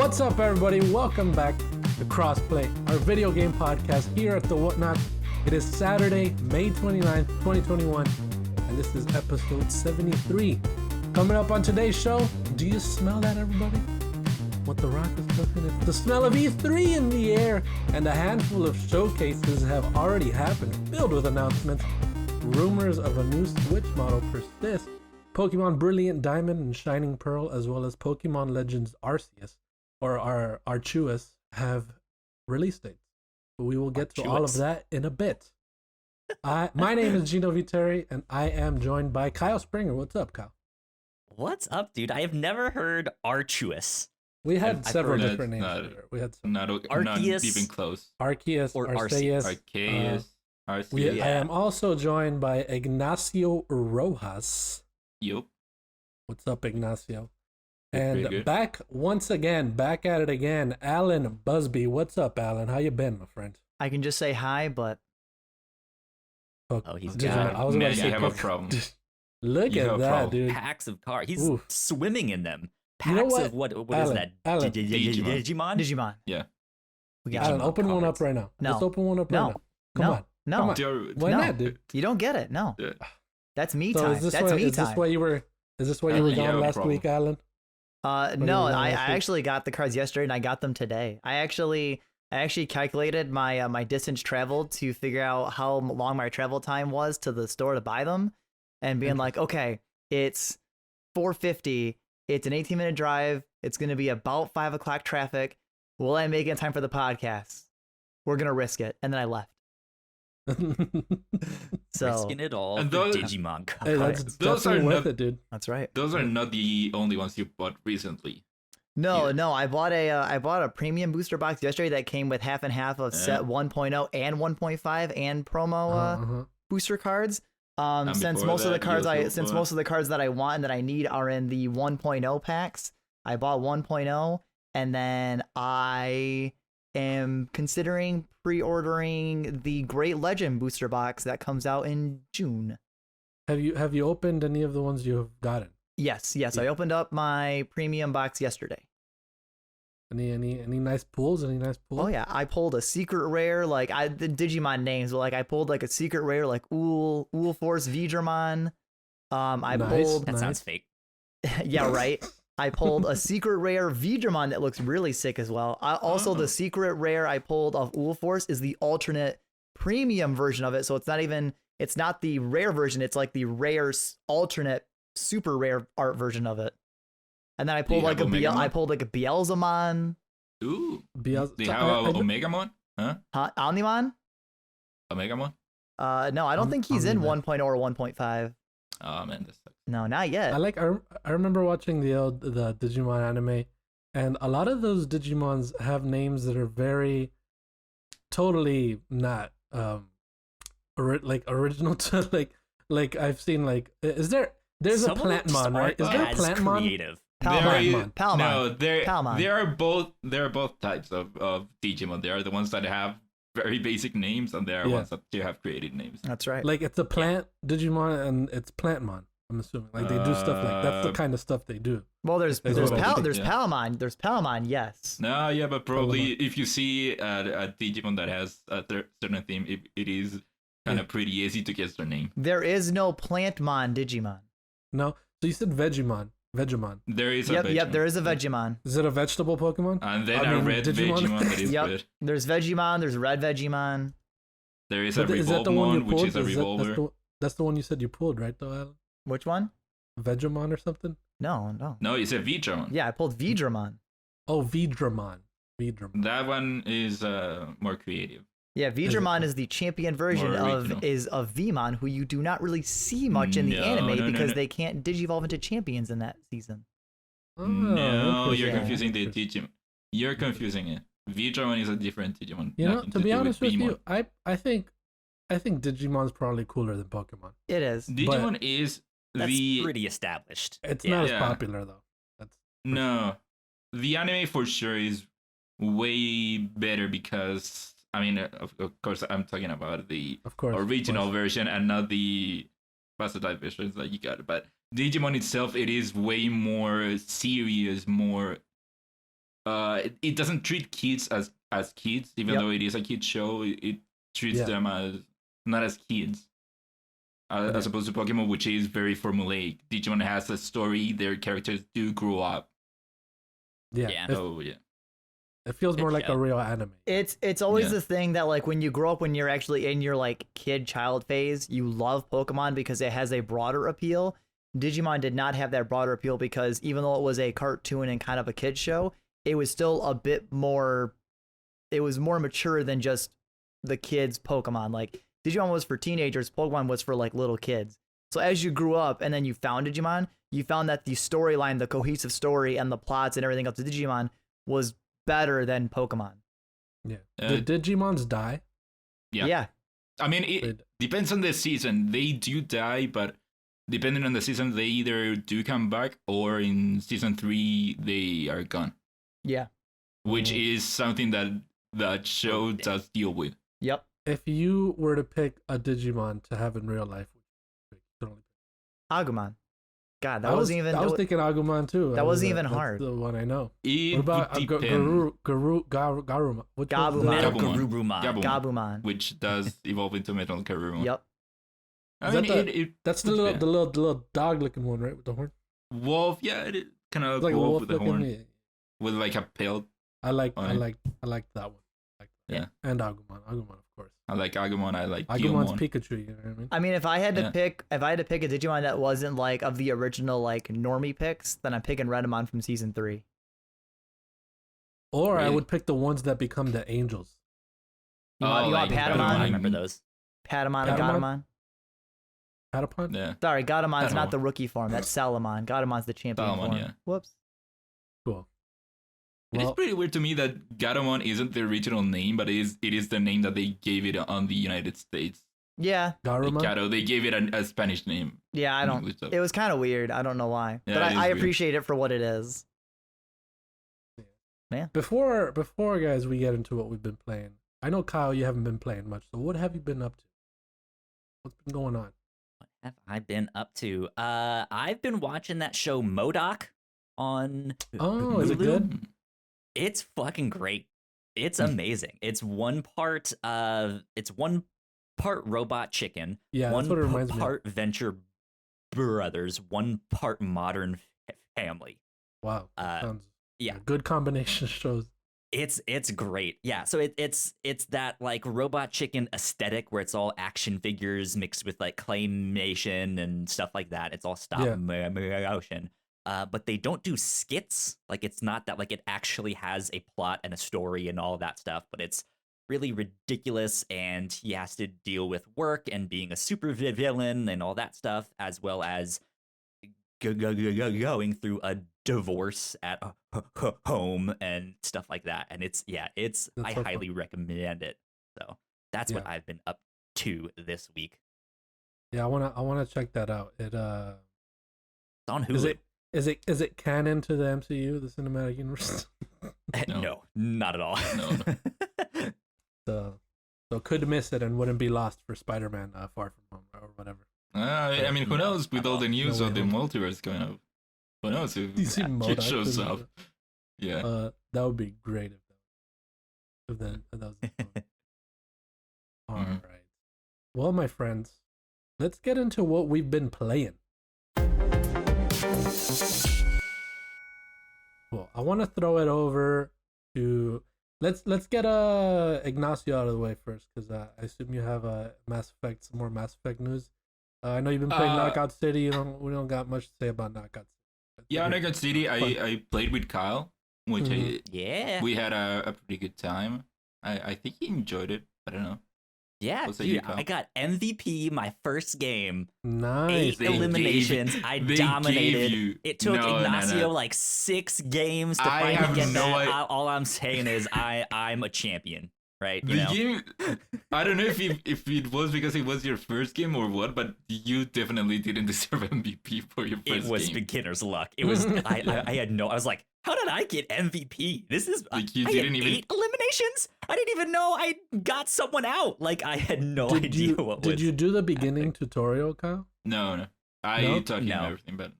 What's up, everybody? Welcome back to Crossplay, our video game podcast here at the Whatnauts. It is Saturday, May 29th, 2021, and this is episode 73. Coming up on today's show, do you smell that, everybody? What the Rock is cooking? It's the smell of E3 in the air, and a handful of showcases have already happened, filled with announcements. Rumors of a new Switch model persist. Pokemon Brilliant Diamond and Shining Pearl, as well as Pokemon Legends Arceus, or Arceus, have release dates. But we will get to all of that in a bit. My name is Gino Viteri, and I am joined by Kyle Springer. What's up, Kyle? What's up, dude? I have never heard Arceus. We had several different names. We had not even close. Arceus or Arceus. Arceus. I am also joined by Ignacio Rojas. Yup. What's up, Ignacio? And back at it again, Alan Busby. What's up, Alan? How you been, my friend? I can just say hi, but he's got I was about to say, have a problem. Look at that, dude. Packs of cards. He's swimming in them. Packs of what Alan, is that? Alan. Digimon. Yeah. Alan, open one up right now. No. Just open one up right now. Come on. Why not, dude? You don't get it. No. Yeah. That's me so time. Is this That's why, me is time. This why you were? Is this why you were gone last week, Alan? No, I actually got the cards yesterday, and I got them today. I actually calculated my distance traveled to figure out how long my travel time was to the store to buy them, and being like, okay, it's 4:50. It's an 18-minute drive. It's going to be about 5 o'clock traffic. Will I make it in time for the podcast? We're going to risk it. And then I left. So risking it all and for those, Digimon cards. Hey, those are worth it, dude. That's right. Those are not the only ones you bought recently. No, I bought a premium booster box yesterday that came with half and half of set 1.0 and 1.5 and promo booster cards. Since most of the cards that I want and that I need are in the 1.0 packs, I bought 1.0, and then I am considering pre-ordering the Great Legend booster box that comes out in June. Have you opened any of the ones you have gotten? Yes. Yeah. I opened up my premium box yesterday. Any nice pulls? Oh yeah, I pulled a secret rare, like the Digimon names, but like I pulled like a secret rare like Uul Force Vidramon. That sounds fake. Yeah, right. I pulled a secret rare Vidramon that looks really sick as well. The secret rare I pulled of Uul Force is the alternate premium version of it, so it's not the rare version, it's like the rare alternate super rare art version of it. And then I pulled like a Beelzemon. Ooh. Do you have Omegamon? Huh? Omnimon? Omegamon? No, I don't think he's in 1.0 or 1.5. Oh man, this sucks. No, not yet. I remember watching the Digimon anime, and a lot of those Digimons have names that are very totally not original to like I've seen there's a Plantmon, right? Is there a Plantmon? Creative. Palmon. No, there are both types of Digimon. There are the ones that have very basic names, and there are ones that do have creative names. That's right. Like it's a plant Digimon and it's Plantmon. I'm assuming like they do stuff like that's the kind of stuff they do. Well, there's Palmon. There's Palmon. Yes. No, yeah, but probably if you see a Digimon that has a certain theme, it is kind of pretty easy to guess their name. There is no Plantmon Digimon. No. So you said Vegemon. There is a Vegemon. Yep, there is a Vegemon. Is it a vegetable Pokemon? And then a red Vegemon that is good. There's Vegemon, there's red Vegemon. There is a Revolvemon, which is a Revolver. That's the one you said you pulled, right, though, Alan? Which one? Vegemon or something? No. No, you said Vidramon. Yeah, I pulled Vidramon. Oh, Vidramon. That one is more creative. Yeah, Vidramon is the champion version of Vmon, who you do not really see much in the anime because they can't digivolve into champions in that season. No, you're confusing the Digimon. You're confusing it. Vidramon is a different Digimon. You know, to be honest with you, I think Digimon's probably cooler than Pokemon. It is. Digimon is pretty established. It's not as popular though. The anime for sure is way better because I mean, of course, I'm talking about the original version and not the versatile versions that you got. But Digimon itself, it is way more serious, more it doesn't treat kids as kids, even though it is a kid show. It treats them as not as kids, as opposed to Pokemon, which is very formulaic. Digimon has a story; their characters do grow up. Yeah. So yeah. It feels more like a real anime. It's always the thing that like when you grow up, when you're actually in your like child phase, you love Pokemon because it has a broader appeal. Digimon did not have that broader appeal because even though it was a cartoon and kind of a kid show, it was still a bit more. It was more mature than just the kids Pokemon. Like Digimon was for teenagers, Pokemon was for like little kids. So as you grew up and then you found Digimon, you found that the storyline, the cohesive story, and the plots and everything else to Digimon was better than Pokemon. Yeah. Did Digimons die? Yeah. I mean, it depends on the season. They do die, but depending on the season, they either do come back or in season 3 they are gone. Yeah. Which is something that show does deal with. Yep. If you were to pick a Digimon to have in real life, Agumon. God, that wasn't even. I was thinking Agumon too. That wasn't even hard. That's the one I know. What about Garurumon? Gabumon, which does evolve into Metal Garurumon. Yep. That's the little dog-looking one, right, with the horn. Wolf, yeah, it kind of like wolf with the horn, with like a pale. I like that one. Yeah, and Agumon, of course. I like Agumon. I like Agumon's Guilmon. Pikachu. You know what I mean? I mean, if I had to pick a Digimon that wasn't like of the original like normie picks, then I'm picking Redamon from season 3. Or I would pick the ones that become the angels. You want Patamon? I remember those. Patamon and Gatomon. Patapon? Yeah. Sorry, Gatomon's not the rookie form. That's Salamon. Gatomon's the champion form. Yeah. Whoops. Cool. It is pretty weird to me that Gatomon isn't the original name, but it is the name that they gave it on the United States. Yeah. Garumon? Gato, they gave it a Spanish name. Yeah, I don't. It was kind of weird. I don't know why, Yeah, but I weird. appreciate it for what it is. Yeah. Before guys, we get into what we've been playing. I know Kyle, you haven't been playing much. So what have you been up to? What's been going on? What have I been up to? I've been watching that show MODOK on. Oh, is it good? It's fucking great. It's amazing. It's one part Robot Chicken. Yeah, one that's what it reminds me part Venture Brothers, one part Modern Family. Wow. Sounds yeah, good combination shows. It's great. Yeah, so it's that like Robot Chicken aesthetic where it's all action figures mixed with like claymation and stuff like that. It's all stop motion. But they don't do skits. Like it's not that like it actually has a plot and a story and all that stuff, but it's really ridiculous, and he has to deal with work and being a super villain and all that stuff, as well as going through a divorce at home and stuff like that. And I highly recommend it. So that's what I've been up to this week. Yeah, I wanna check that out. It's on Hulu. Is it canon to the MCU, the cinematic universe? No, not at all. No. So could miss it and wouldn't be lost for Spider-Man Far From Home or whatever. I mean, who knows with all the news of the multiverse going up? Who knows if it shows up? Yeah. That would be great if that was all right. Well, my friends, let's get into what we've been playing. Well, I want to throw it over to let's get Ignacio out of the way first, because I assume you have some more Mass Effect news. I know you've been playing Knockout City. We don't got much to say about Knockout City. Yeah, Knockout City. I played with Kyle, which we had a pretty good time. I think he enjoyed it. I don't know. Yeah, dude, I got MVP my first game. Nice. 8 eliminations. I dominated. It took Ignacio like 6 games to finally get that. All I'm saying is I'm a champion, right? Game, I don't know if it was because it was your first game or what, but you definitely didn't deserve MVP for your first game. It was beginner's luck. It was I was like, how did I get MVP? This is like you I didn't had even 8 eliminations. I didn't even know I got someone out. Like I had no idea what was. Did you do the beginning tutorial, Kyle? No. I taught him everything, but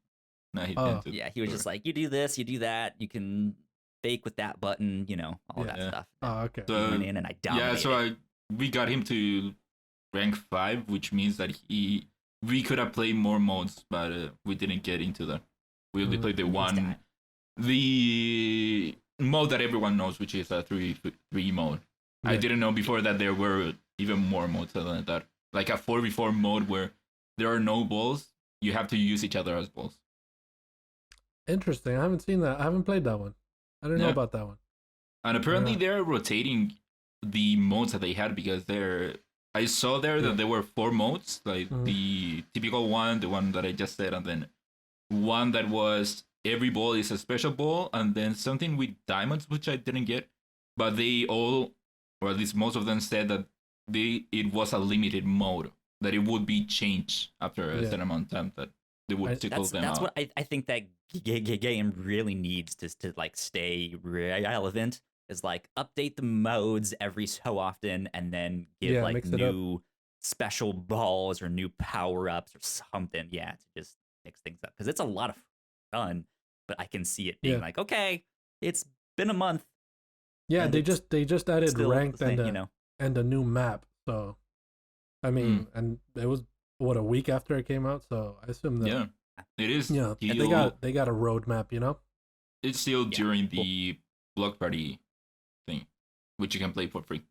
no, he didn't. Yeah, he was just like, you do this, you do that. You can fake with that button, all that stuff. Oh, okay. So, he went in and I dominated. We got him to rank 5, which means that we could have played more modes, but we didn't get into that. We only played the mode that everyone knows, which is a 3v3 mode. Yeah. I didn't know before that there were even more modes than that. Like a 4v4 mode where there are no balls, you have to use each other as balls. Interesting. I haven't seen that. I haven't played that one. I don't know about that one. And apparently they're rotating the modes that they had, because I saw there that there were 4 modes, like the typical one, the one that I just said, and then one that was every ball is a special ball, and then something with diamonds, which I didn't get. But they all, or at least most of them, said that it was a limited mode, that it would be changed after a certain amount of time, that they would tickle them out. That's what I think that game really needs to like stay relevant, is like update the modes every so often, and then give like new special balls or new power-ups or something. Yeah, to just mix things up, because it's a lot of fun, but I can see it being like, okay, it's been a month. Yeah, they just added ranked and a new map. So I mean, and it was a week after it came out, so I assume that it is. Yeah, they got a roadmap. It's still during the block party thing, which you can play for free.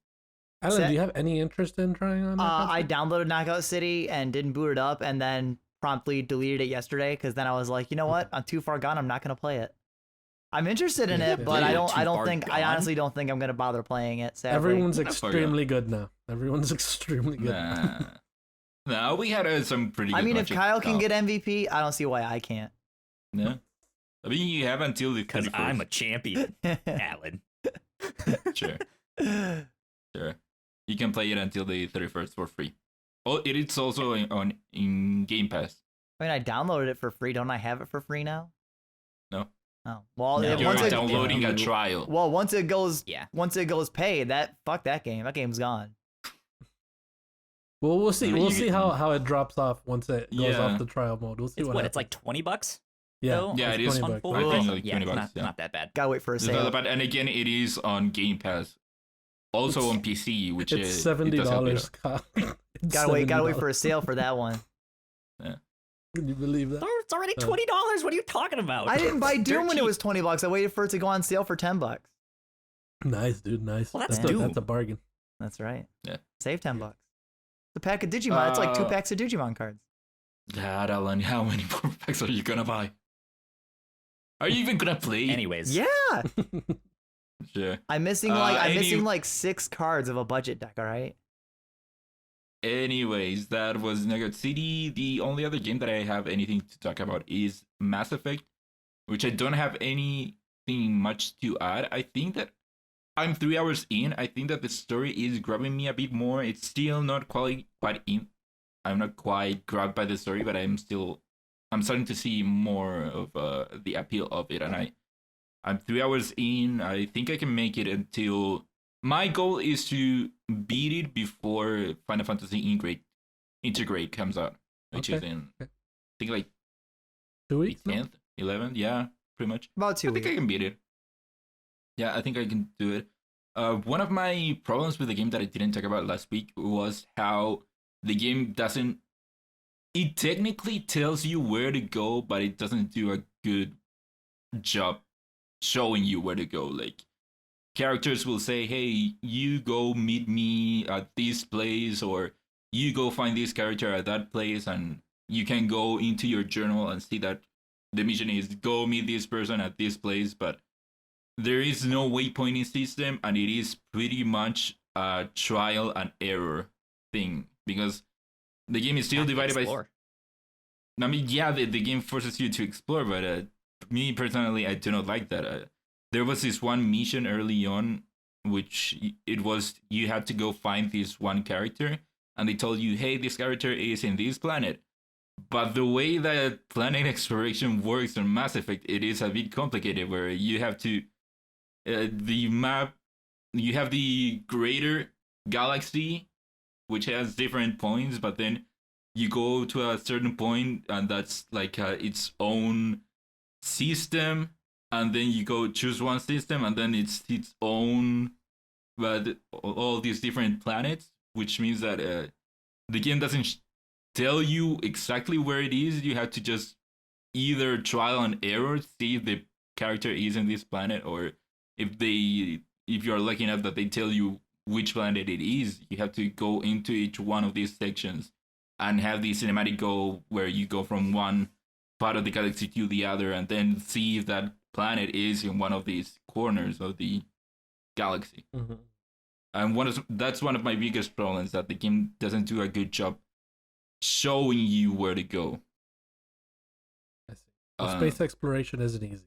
Alan, do you have any interest in trying on? I downloaded Knockout City and didn't boot it up, and then promptly deleted it yesterday, because then I was like, you know what? I'm too far gone. I'm not gonna play it. I'm interested in it, but I honestly don't think I'm gonna bother playing it. Sadly. Everyone's extremely good now. Everyone's extremely good. No, we had some pretty good. I mean, if Kyle can get MVP, I don't see why I can't. No. I mean, you have until the 31st. Because I'm a champion, Alan. Sure. You can play it until the 31st for free. Oh, it is also in Game Pass. I mean, I downloaded it for free. Don't I have it for free now? No. Oh, well, you're downloading a trial. Well, once it goes paid, fuck that game. That game's gone. Well, we'll see. We'll see how it drops off once it goes off the trial mode. We'll see what happens. It's like $20. Yeah, it is. I think like $20. Not that bad. Gotta wait for a sale. And again, it is on Game Pass. Also on PC, which is $70. Gotta wait for a sale for that one. Yeah. Can you believe that? It's already $20. What are you talking about? I didn't buy Doom when it was $20. I waited for it to go on sale for $10. Nice, dude. Nice. Well, that's a bargain. That's right. Yeah. Save $10. The pack of Digimon. It's like 2 packs of Digimon cards. God, Alan, how many more packs are you gonna buy? Are you even gonna play? Anyways. Yeah. Sure. I'm missing like 6 cards of a budget deck. All right. Anyways, that was Knockout City. The only other game that I have anything to talk about is Mass Effect, which I don't have anything much to add. I think that I'm 3 hours in. I think that the story is grabbing me a bit more. It's still not quite in. I'm not quite grabbed by the story, but I'm starting to see more of the appeal of it. And I'm 3 hours in. I think I can make it until... My goal is to beat it before Final Fantasy Integrate comes out, which is in, I think, like 2 weeks? 10th, 11th, yeah, pretty much. About 2 weeks. I think I can beat it. Yeah, I think I can do it. One of my problems with the game that I didn't talk about last week was how the game doesn't... It technically tells you where to go, but it doesn't do a good job showing you where to go. Like, characters will say, hey, you go meet me at this place, or you go find this character at that place, and you can go into your journal and see that the mission is go meet this person at this place, but there is no waypointing system, and it is pretty much a trial and error thing, because the game is still divided by... I mean, yeah, the game forces you to explore, but me personally, I do not like that. There was this one mission early on, which it was you had to go find this one character, and they told you, hey, this character is in this planet. But the way that planet exploration works in Mass Effect, it is a bit complicated, where you have to... the map, you have the greater galaxy, which has different points, but then you go to a certain point, and that's like its own system. and then you go choose one system, and then it's its own, but all these different planets, which means that the game doesn't tell you exactly where it is. You have to just either trial and error, see if the character is in this planet, or if you're lucky enough that they tell you which planet it is, you have to go into each one of these sections and have the cinematic go where you go from one part of the galaxy to the other, and then see if that planet is in one of these corners of the galaxy. Mm-hmm. And that's one of my biggest problems, that the game doesn't do a good job showing you where to go. I see. Well, space exploration isn't easy.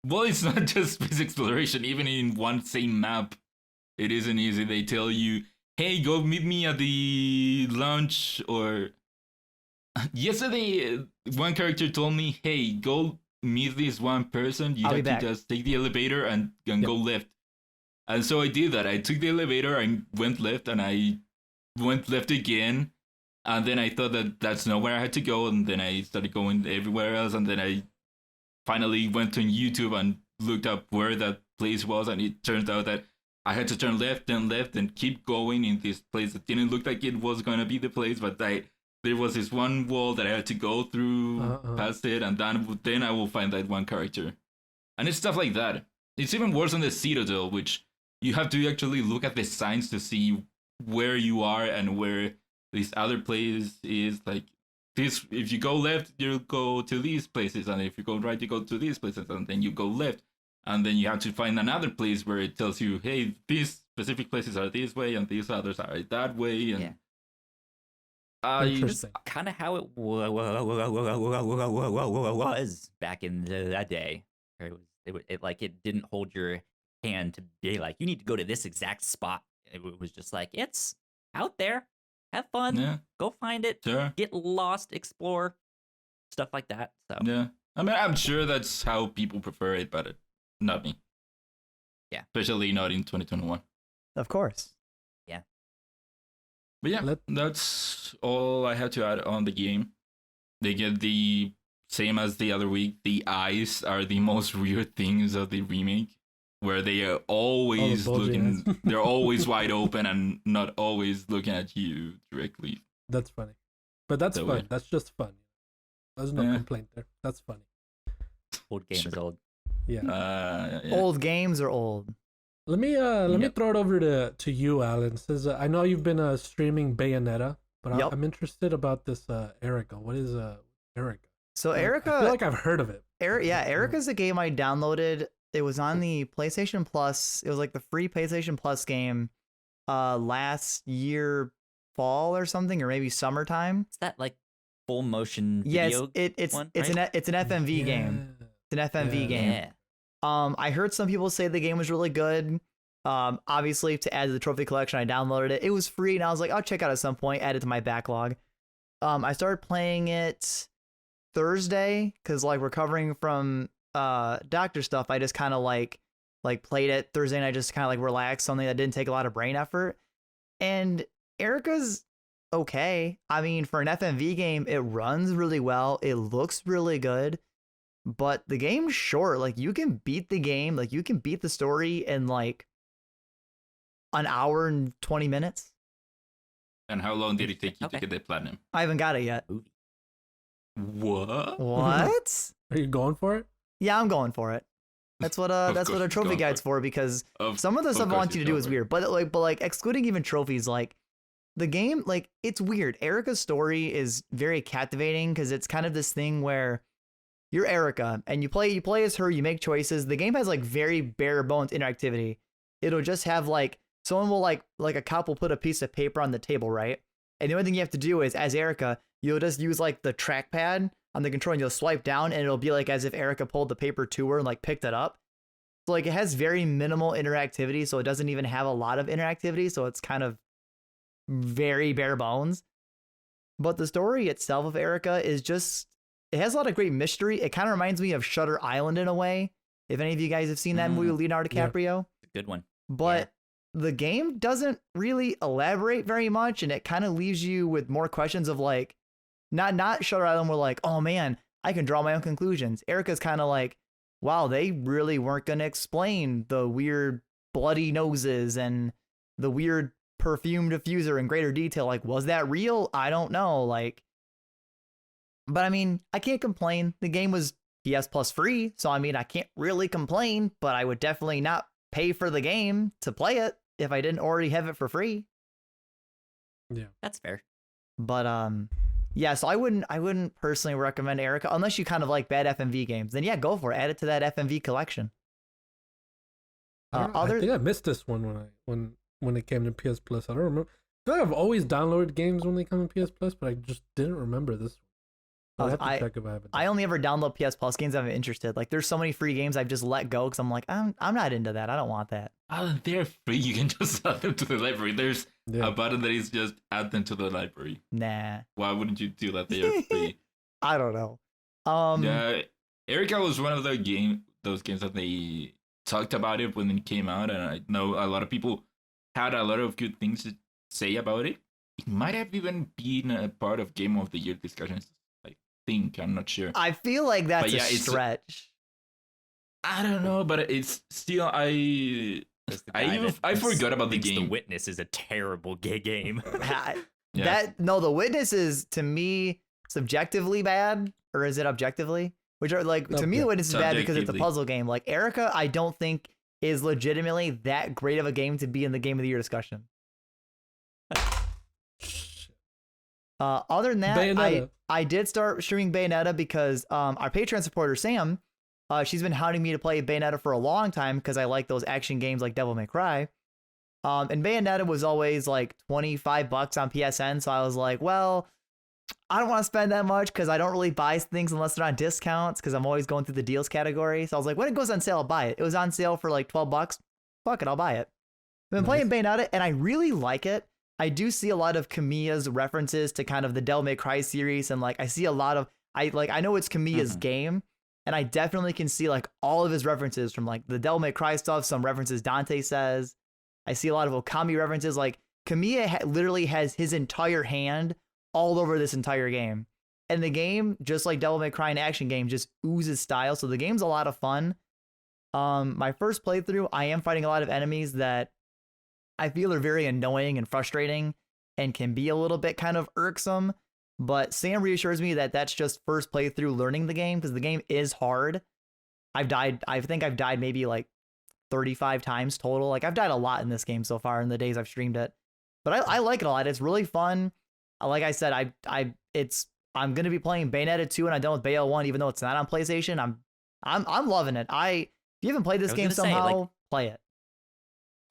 Well, it's not just space exploration. Even in one same map, it isn't easy. They tell you, hey, go meet me at the launch. Or yesterday, one character told me, hey, go meet this one person. You have to just take the elevator and go left. And so I did that. I took the elevator and went left, and I went left again. And then I thought that that's not where I had to go. And then I started going everywhere else. And then I finally went on YouTube and looked up where that place was. And it turned out that I had to turn left and keep going in this place that didn't look like it was going to be the place. But there was this one wall that I had to go through past it. And then I will find that one character. And it's stuff like that. It's even worse on the Citadel, which you have to actually look at the signs to see where you are and where this other place is. Like this, if you go left, you'll go to these places, and if you go right, you go to these places, and then you go left, and then you have to find another place where it tells you, hey, these specific places are this way, and these others are that way, and it's kind of how it was back in that day. It didn't hold your hand to be like, you need to go to this exact spot. It was just like, it's out there. Have fun. Go find it. Sure. Get lost. Explore. Stuff like that. So yeah, I mean, I'm sure that's how people prefer it, but not me. Yeah, especially not in 2021. Of course. Yeah. But yeah, that's all I have to add on the game. They get the same as the other week. The eyes are the most weird things of the remake, where they are always looking, they're always wide open and not always looking at you directly. That's funny. But that's fun. Weird. That's just fun. There's no complaint there. That's funny. Old game is old. Yeah. Old games are old. Let me throw it over to you, Alan. Says I know you've been streaming Bayonetta, but I'm interested about this Erica. What is Erica? So Erica, I feel like I've heard of it. Erica's a game I downloaded. It was on the PlayStation Plus. It was like the free PlayStation Plus game last year fall or something, or maybe summertime. Is that like full motion video? Yes, it's an FMV game. It's an FMV game. Yeah. I heard some people say the game was really good. Obviously, to add to the trophy collection, I downloaded it. It was free, and I was like, I'll check it out at some point, add it to my backlog. I started playing it Thursday because like recovering from doctor stuff, I just kind of like played it Thursday, and I just kind of like relaxed, something that didn't take a lot of brain effort. And Erica's okay. I mean, for an FMV game, it runs really well. It looks really good. But the game's short. Like, you can beat the game. Like, you can beat the story in, like, an hour and 20 minutes. And how long did it take you to get the platinum? I haven't got it yet. What? What? Are you going for it? Yeah, I'm going for it. That's what a trophy guide's for, because some of the stuff I want you to do is weird. But excluding even trophies, like, the game, like, it's weird. Erica's story is very captivating because it's kind of this thing where you're Erica and you play as her, you make choices. The game has like very bare bones interactivity. It'll just have like someone will like a cop will put a piece of paper on the table, right? And the only thing you have to do is, as Erica, you'll just use like the trackpad on the control and you'll swipe down, and it'll be like as if Erica pulled the paper to her and like picked it up. So like it has very minimal interactivity, so it doesn't even have a lot of interactivity, so it's kind of very bare bones. But the story itself of Erica is just, it has a lot of great mystery. It kind of reminds me of Shutter Island in a way. If any of you guys have seen that movie with Leonardo DiCaprio. It's a good one. But the game doesn't really elaborate very much, and it kind of leaves you with more questions of like, not Shutter Island where like, oh man, I can draw my own conclusions. Erica's kind of like, wow, they really weren't going to explain the weird bloody noses and the weird perfume diffuser in greater detail. Like, was that real? I don't know. Like, but I mean, I can't complain. The game was PS Plus free, so I mean, I can't really complain, but I would definitely not pay for the game to play it if I didn't already have it for free. Yeah, that's fair. But yeah, so I wouldn't personally recommend Erica unless you kind of like bad FMV games. Then yeah, go for it. Add it to that FMV collection. I think I missed this one when it came to PS Plus. I don't remember. I feel like I've always downloaded games when they come to PS Plus, but I just didn't remember this one. I'll have to check if I have it. I only ever download PS Plus games I'm interested. Like, there's so many free games I've just let go because I'm like, I'm not into that. I don't want that. They're free. You can just add them to the library. There's a button that is just add them to the library. Nah. Why wouldn't you do that? They are free. I don't know. Yeah, Erica was one of those games that they talked about it when it came out, and I know a lot of people had a lot of good things to say about it. It might have even been a part of Game of the Year discussions. I'm not sure. I feel like that's a stretch. I don't know, but it's still I forgot about the game. The Witness is a terrible gay game. The Witness is, to me, subjectively bad, or is it objectively? Which are like, to me, The Witness is bad because it's a puzzle game. Like, Erica, I don't think is legitimately that great of a game to be in the Game of the Year discussion. Other than that, I did start streaming Bayonetta because our Patreon supporter, Sam, she's been hounding me to play Bayonetta for a long time because I like those action games like Devil May Cry. And Bayonetta was always like $25 on PSN, so I was like, well, I don't want to spend that much because I don't really buy things unless they're on discounts because I'm always going through the deals category. So I was like, when it goes on sale, I'll buy it. It was on sale for like $12. Fuck it, I'll buy it. I've been playing Bayonetta and I really like it. I do see a lot of Kamiya's references to kind of the Devil May Cry series, and like I see a lot of I know it's Kamiya's game, and I definitely can see like all of his references from like the Devil May Cry stuff, some references Dante says. I see a lot of Okami references. Like Kamiya literally has his entire hand all over this entire game, and the game, just like Devil May Cry, an action game, just oozes style. So the game's a lot of fun. My first playthrough, I am fighting a lot of enemies that I feel are very annoying and frustrating and can be a little bit kind of irksome, but Sam reassures me that that's just first playthrough learning the game because the game is hard. I think I've died maybe like 35 times total. Like I've died a lot in this game so far in the days I've streamed it, but I like it a lot. It's really fun. Like I said, I'm going to be playing Bayonetta 2 and I'm done with Bayo 1, even though it's not on PlayStation. I'm loving it. If you haven't played this game somehow, play it.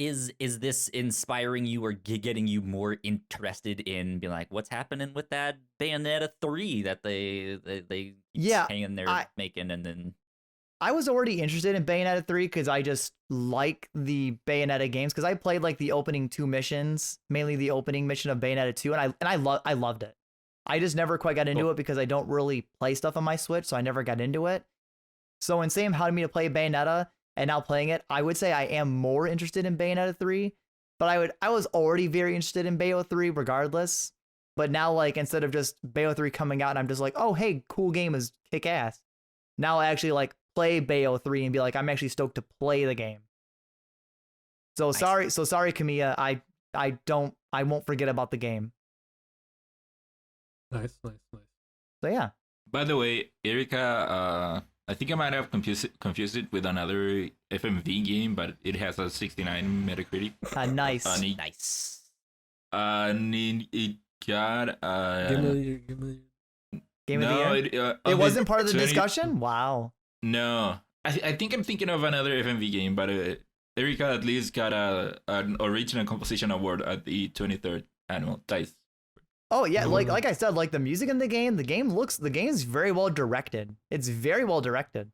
Is this inspiring you or getting you more interested in being like, what's happening with that Bayonetta 3 that they hanging there making, and then I was already interested in Bayonetta 3 because I just like the Bayonetta games because I played like the opening 2 missions, mainly the opening mission of Bayonetta 2, and I loved it. I just never quite got into it because I don't really play stuff on my Switch, so I never got into it. So when Sam hounded me to play Bayonetta and now playing it, I would say I am more interested in Bayonetta 3, but I was already very interested in Bayo 3 regardless. But now, like, instead of just Bayo 3 coming out and I'm just like, oh, hey, cool game is kick ass. Now I actually like play Bayo 3 and be like, I'm actually stoked to play the game. So nice. sorry, Kamiya. I won't forget about the game. Nice. So yeah. By the way, Erica, I think I might have confused it with another FMV game, but it has a 69 Metacritic. Nice. Nice. And it got Game of the Year? It wasn't part of the discussion? Wow. No. I think I'm thinking of another FMV game, but Erica at least got an original composition award at the 23rd annual DICE. Oh yeah, like I said, like the music in the game's very well directed. It's very well directed.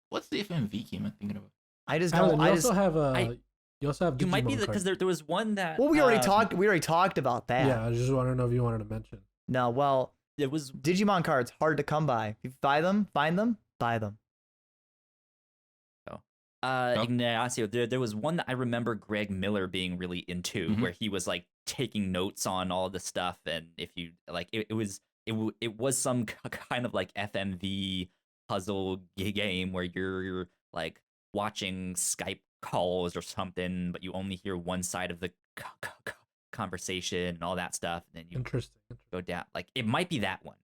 What's the FMV game I'm thinking about? I just don't. You also have Digimon you might be because cards. there was one that. Well, we already talked. We already talked about that. Yeah, I just want to know if you wanted to mention. No, well, it was Digimon cards hard to come by. If you find them, buy them. Ign Expo, there was one that I remember Greg Miller being really into, where he was like taking notes on all the stuff, and if you like, it was some kind of like FMV puzzle game where you're like watching Skype calls or something, but you only hear one side of the conversation and all that stuff. And then you interesting. go down. Like it might be that one,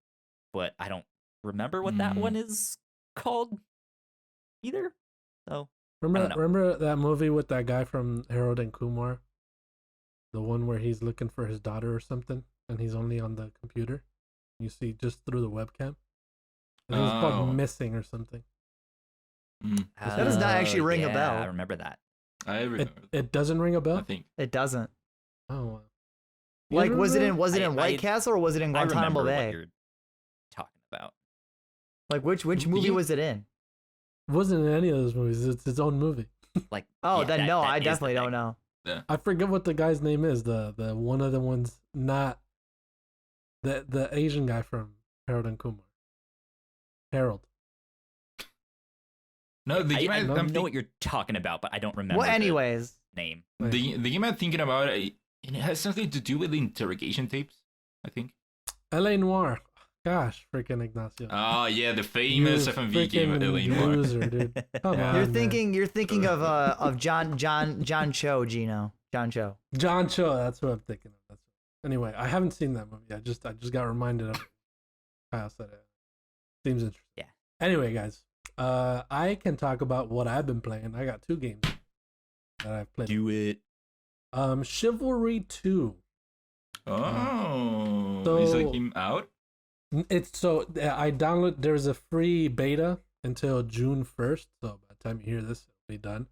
but I don't remember what that one is called either. So remember that movie with that guy from Harold and Kumar, the one where he's looking for his daughter or something, and he's only on the computer. You see just through the webcam. I think it's called Missing or something. That does not actually ring a bell. I remember that. I remember. It doesn't ring a bell. I think it doesn't. Oh. Like, was it in White Castle or was it in Guantanamo Bay? What you're talking about. Like, which movie was it in? It wasn't in any of those movies. It's its own movie. Like, then no, I definitely don't know. Yeah. I forget what the guy's name is. The one of the ones, not the Asian guy from Harold and Kumar. Harold. No, the game I know what you're talking about, but I don't remember. Well, anyways, the name. The game I'm thinking about, it has something to do with the interrogation tapes, I think. L.A. Noire. Gosh, freaking Ignacio. Oh yeah, the famous FMV game of L.A. Noire. Loser, dude. Come on, you're thinking of John Cho, Gino. John Cho. John Cho, that's what I'm thinking of. Anyway, I haven't seen that movie. I just got reminded of it. Kyle said it. Seems interesting. Yeah. Anyway, guys, I can talk about what I've been playing. I got 2 games that I've played. Do it. Chivalry 2. Oh, so, is the game out? It's I download. There's a free beta until June 1st. So by the time you hear this, it'll be done,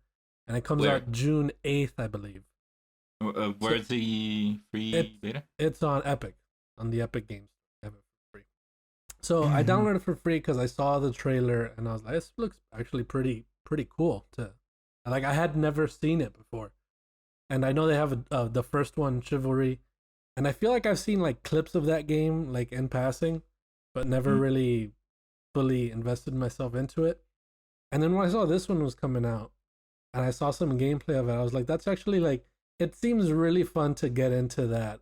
and it comes out June 8th, I believe. Where's the free beta? It's on Epic, on the Epic Games. They have it for free. So I downloaded it for free because I saw the trailer and I was like, this looks actually pretty cool. I had never seen it before, and I know they have the first one, Chivalry, and I feel like I've seen like clips of that game like in passing, but never really fully invested myself into it. And then when I saw this one was coming out, and I saw some gameplay of it, I was like, that's actually like. It seems really fun to get into that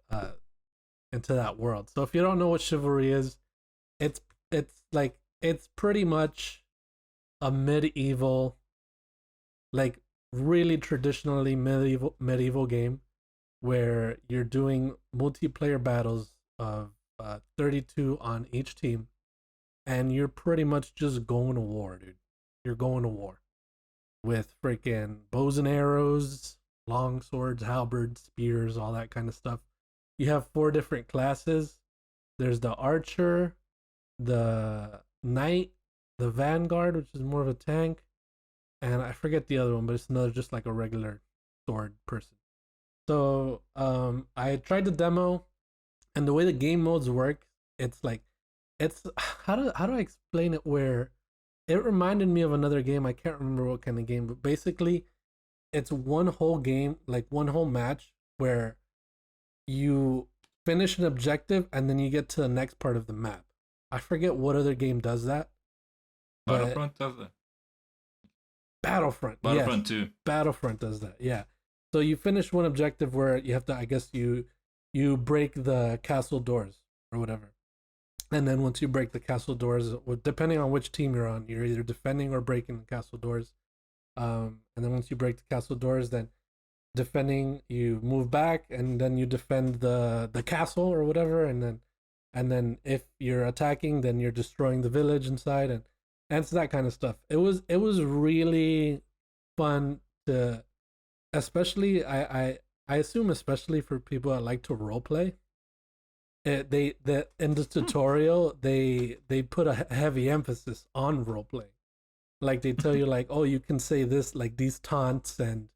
world. So if you don't know what Chivalry is, it's pretty much a medieval, like really traditionally medieval game where you're doing multiplayer battles of 32 on each team, and you're pretty much just going to war, dude. You're going to war with freaking bows and arrows, long swords, halberds, spears, all that kind of stuff. You have 4 different classes. There's the archer, the knight, the vanguard, which is more of a tank, and I forget the other one, but it's another just like a regular sword person. So I tried the demo, and the way the game modes work, it's how do I explain it? Where it reminded me of another game. I can't remember what kind of game, but basically it's one whole game, like one whole match where you finish an objective and then you get to the next part of the map. I forget what other game does that. Battlefront does that. Battlefront yes. 2. Battlefront does that, yeah. So you finish one objective where you have to, I guess you break the castle doors or whatever. And then once you break the castle doors, depending on which team you're on, you're either defending or breaking the castle doors. And then once you break the castle doors, then defending, you move back and then you defend the castle or whatever, and then if you're attacking, then you're destroying the village inside, and it's that kind of stuff. It was really fun to, especially I assume especially for people that like to role play. In the tutorial they put a heavy emphasis on role play. Like they tell you like, oh, you can say this, like these taunts, and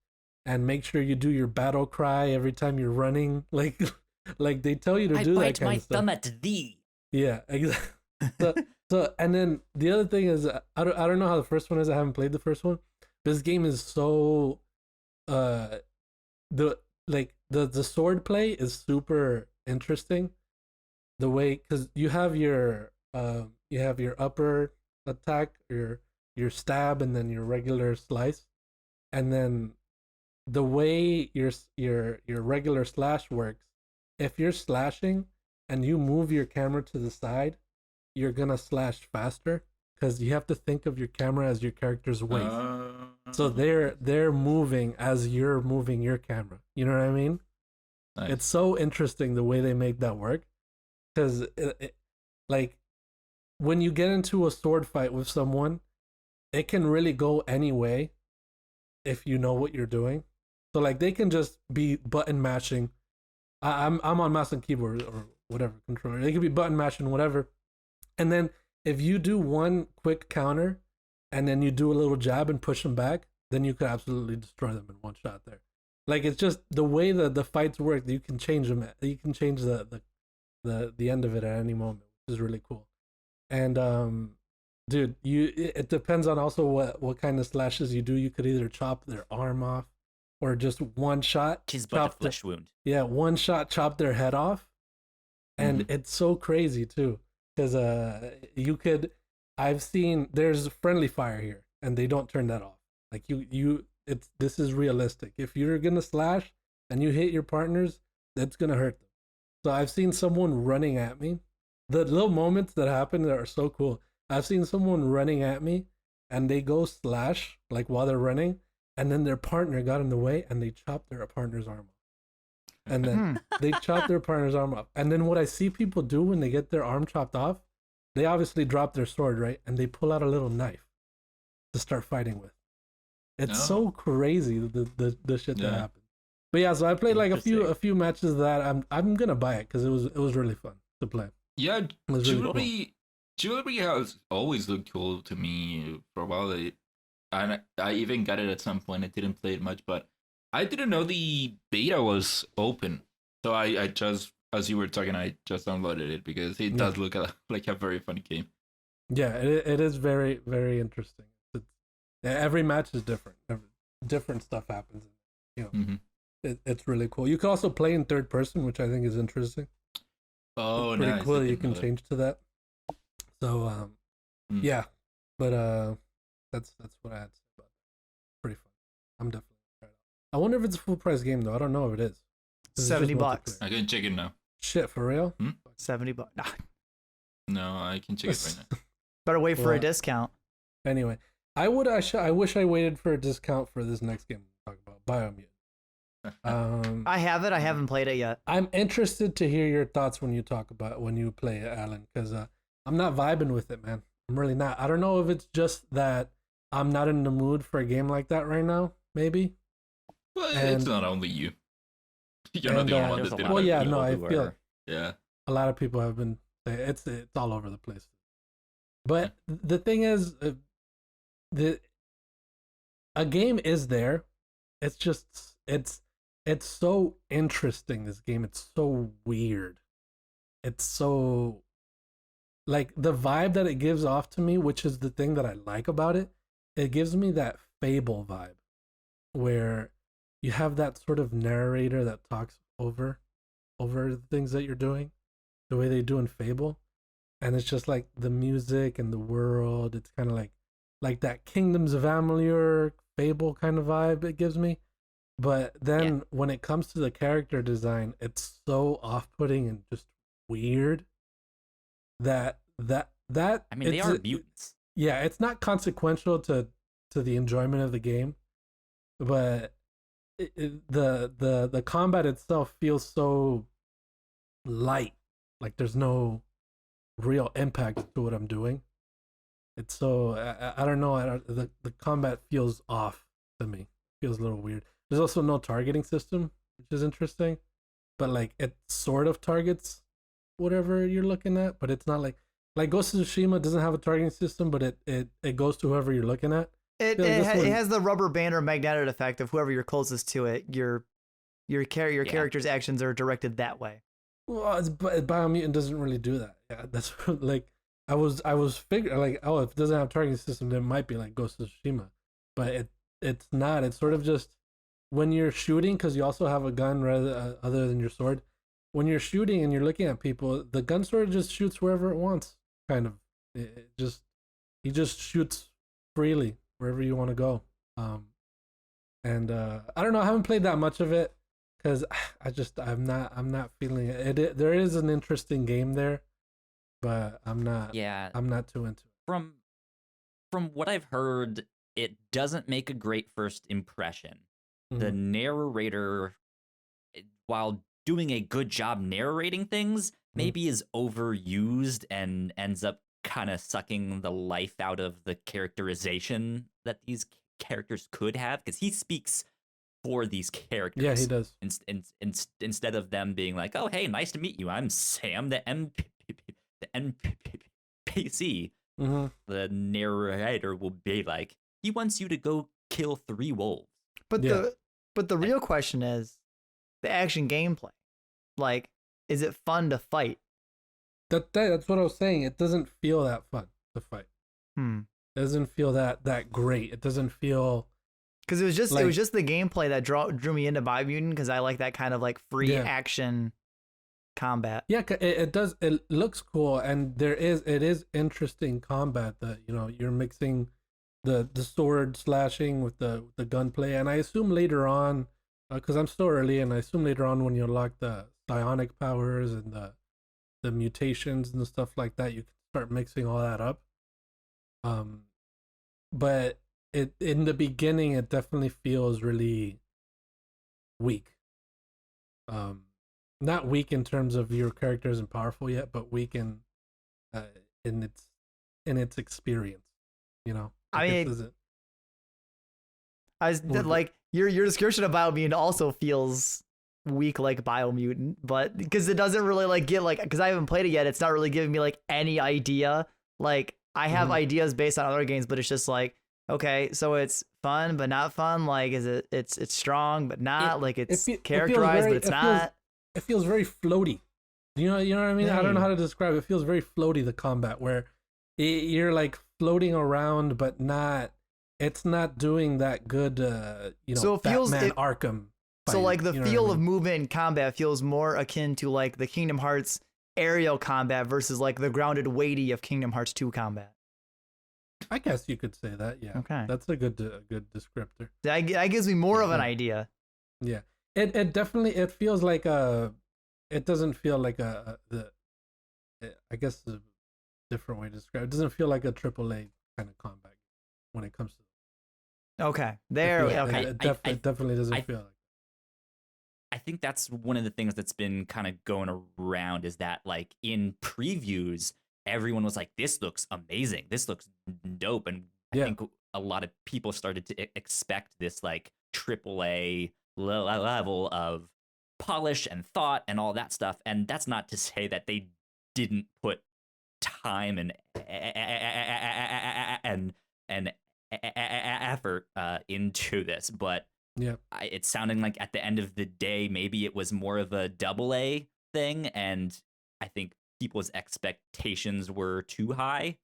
make sure you do your battle cry every time you're running. Like they tell you to do that kind of stuff. I bite my thumb at thee. Yeah, exactly. So and then the other thing is, I don't know how the first one is. I haven't played the first one. This game is so the sword play is super interesting. The way, because you have your upper attack, your stab, and then your regular slice, and then the way your regular slash works, if you're slashing and you move your camera to the side, you're gonna slash faster. because you have to think of your camera as your character's weight. So they're moving as you're moving your camera. You know what I mean? Nice. It's so interesting the way they make that work, because like when you get into a sword fight with someone, it can really go any way if you know what you're doing. So like they can just be button mashing. I'm on mouse and keyboard or whatever controller. They could be button mashing whatever, and then if you do one quick counter, and then you do a little jab and push them back, then you could absolutely destroy them in one shot there. Like it's just the way that the fights work. You can change them. You can change the end of it at any moment, which is really cool. And dude, it depends on also what kind of slashes you do. You could either chop their arm off, or just one shot. She's but a flesh wound. Yeah, one shot, chop their head off, and it's so crazy too, because you could. I've seen there's friendly fire here, and they don't turn that off. Like this is realistic. If you're gonna slash and you hit your partners, that's gonna hurt them. So I've seen someone running at me. The little moments that happen that are so cool. I've seen someone running at me, and they go slash like while they're running, and then their partner got in the way, and they chopped their partner's arm off. And then they chopped their partner's arm off. And then what I see people do when they get their arm chopped off, they obviously drop their sword, right? And they pull out a little knife to start fighting with. It's so crazy the shit that happens. But yeah, so I played like a few matches of that I'm gonna buy it because it was really fun to play. Yeah, Chivalry has always looked cool to me for a while. And I even got it at some point. I didn't play it much, but I didn't know the beta was open. So I just, as you were talking, I just downloaded it because it does look like a very fun game. Yeah, it is very, very interesting. Every match is different. Different stuff happens. You know, it's really cool. You can also play in third person, which I think is interesting. Oh, it's pretty nice. cool. You can change to that. So, yeah, but that's what I had to say about that. Pretty fun. I'm definitely trying it out. I wonder if it's a full price game though. I don't know if it is. $70. I can check it now. Shit, for real? $70. Nah. No, I can check it right now. Better wait for a discount. Anyway, I wish I waited for a discount for this next game we talk about, Biomutant. I have it. I haven't played it yet. I'm interested to hear your thoughts when you play it, Alan, because I'm not vibing with it, man. I'm really not. I don't know if it's just that I'm not in the mood for a game like that right now. Maybe. Well, it's not only you. You're not the only one that did it. Well, yeah, no, I feel a lot of people have been. It's all over the place. But the thing is, a game is there. It's just it's so interesting. This game, it's so weird. It's so like the vibe that it gives off to me, which is the thing that I like about it. It gives me that Fable vibe, where you have that sort of narrator that talks over the things that you're doing, the way they do in Fable, and it's just like the music and the world. It's kind of like that Kingdoms of Amalur Fable kind of vibe it gives me. But then when it comes to the character design, it's so off-putting and just weird that I mean, they are mutants. Yeah, it's not consequential to the enjoyment of the game, but the combat itself feels so light. Like there's no real impact to what I'm doing. It's so I don't know. The combat feels off to me. Feels a little weird. There's also no targeting system, which is interesting, but like it sort of targets whatever you're looking at, but it's not like Ghost of Tsushima doesn't have a targeting system, but it goes to whoever you're looking at. It has the rubber band or magnetic effect of whoever you're closest to it. Your character's actions are directed that way. Well, Biomutant doesn't really do that. Yeah, that's like I was figuring like, oh, if it doesn't have a targeting system, then it might be like Ghost of Tsushima, but it's not. It's sort of just when you're shooting, because you also have a gun other than your sword. When you're shooting and you're looking at people, the gun sort of just shoots wherever it wants. Kind of, he just shoots freely wherever you want to go. And I don't know. I haven't played that much of it because I'm not feeling it. There is an interesting game there, but I'm not. Yeah. I'm not too into it. from what I've heard, it doesn't make a great first impression. The narrator, while doing a good job narrating things, maybe is overused and ends up kind of sucking the life out of the characterization that these characters could have, because he speaks for these characters. Yeah, he does. Instead of them being like, "Oh, hey, nice to meet you. I'm Sam, the NPC." The narrator will be like, "He wants you to go kill 3 wolves." But the real question is the action gameplay. Like, is it fun to fight? That's what I was saying. It doesn't feel that fun to fight. It doesn't feel that great. It doesn't feel, because it was just the gameplay that drew me into Biomutant, because I like that kind of like free action combat. Yeah, it does. It looks cool, and it is interesting combat. That you're mixing the sword slashing with the gunplay, and I assume later on, because I'm still early, and I assume later on when you unlock the psionic powers and the mutations and stuff like that, you can start mixing all that up. But in the beginning, it definitely feels really weak. Not weak in terms of your character isn't powerful yet, but weak in its experience. I like your description of Biomutant also feels weak like Biomutant, but because it doesn't really like get like, because I haven't played it yet, it's not really giving me like any idea. Like I have ideas based on other games, but it's just like, okay, so it's fun but not fun. Like, is it's strong but not, like it's characterized but it's not. It feels very floaty. You know what I mean? Yeah. I don't know how to describe it. It feels very floaty, the combat, where you're like floating around, but it's not doing that good, so it feels Batman Arkham. So like the fighting, feel of movement in combat feels more akin to like the Kingdom Hearts aerial combat versus like the grounded weighty of Kingdom Hearts 2 combat. I guess you could say that, yeah. Okay. That's a good descriptor. That gives me more of an idea. Yeah. It definitely, it feels like it doesn't feel like I guess a different way to describe it. It doesn't feel like a AAA kind of combat when it comes to. Okay. Okay. It definitely doesn't feel like. I think that's one of the things that's been kind of going around, is that like in previews, everyone was like, "This looks amazing. This looks dope." And I think a lot of people started to expect this like AAA level of polish and thought and all that stuff. And that's not to say that they didn't put time and effort into this, but it's sounding like at the end of the day, maybe it was more of a AA thing, and I think people's expectations were too high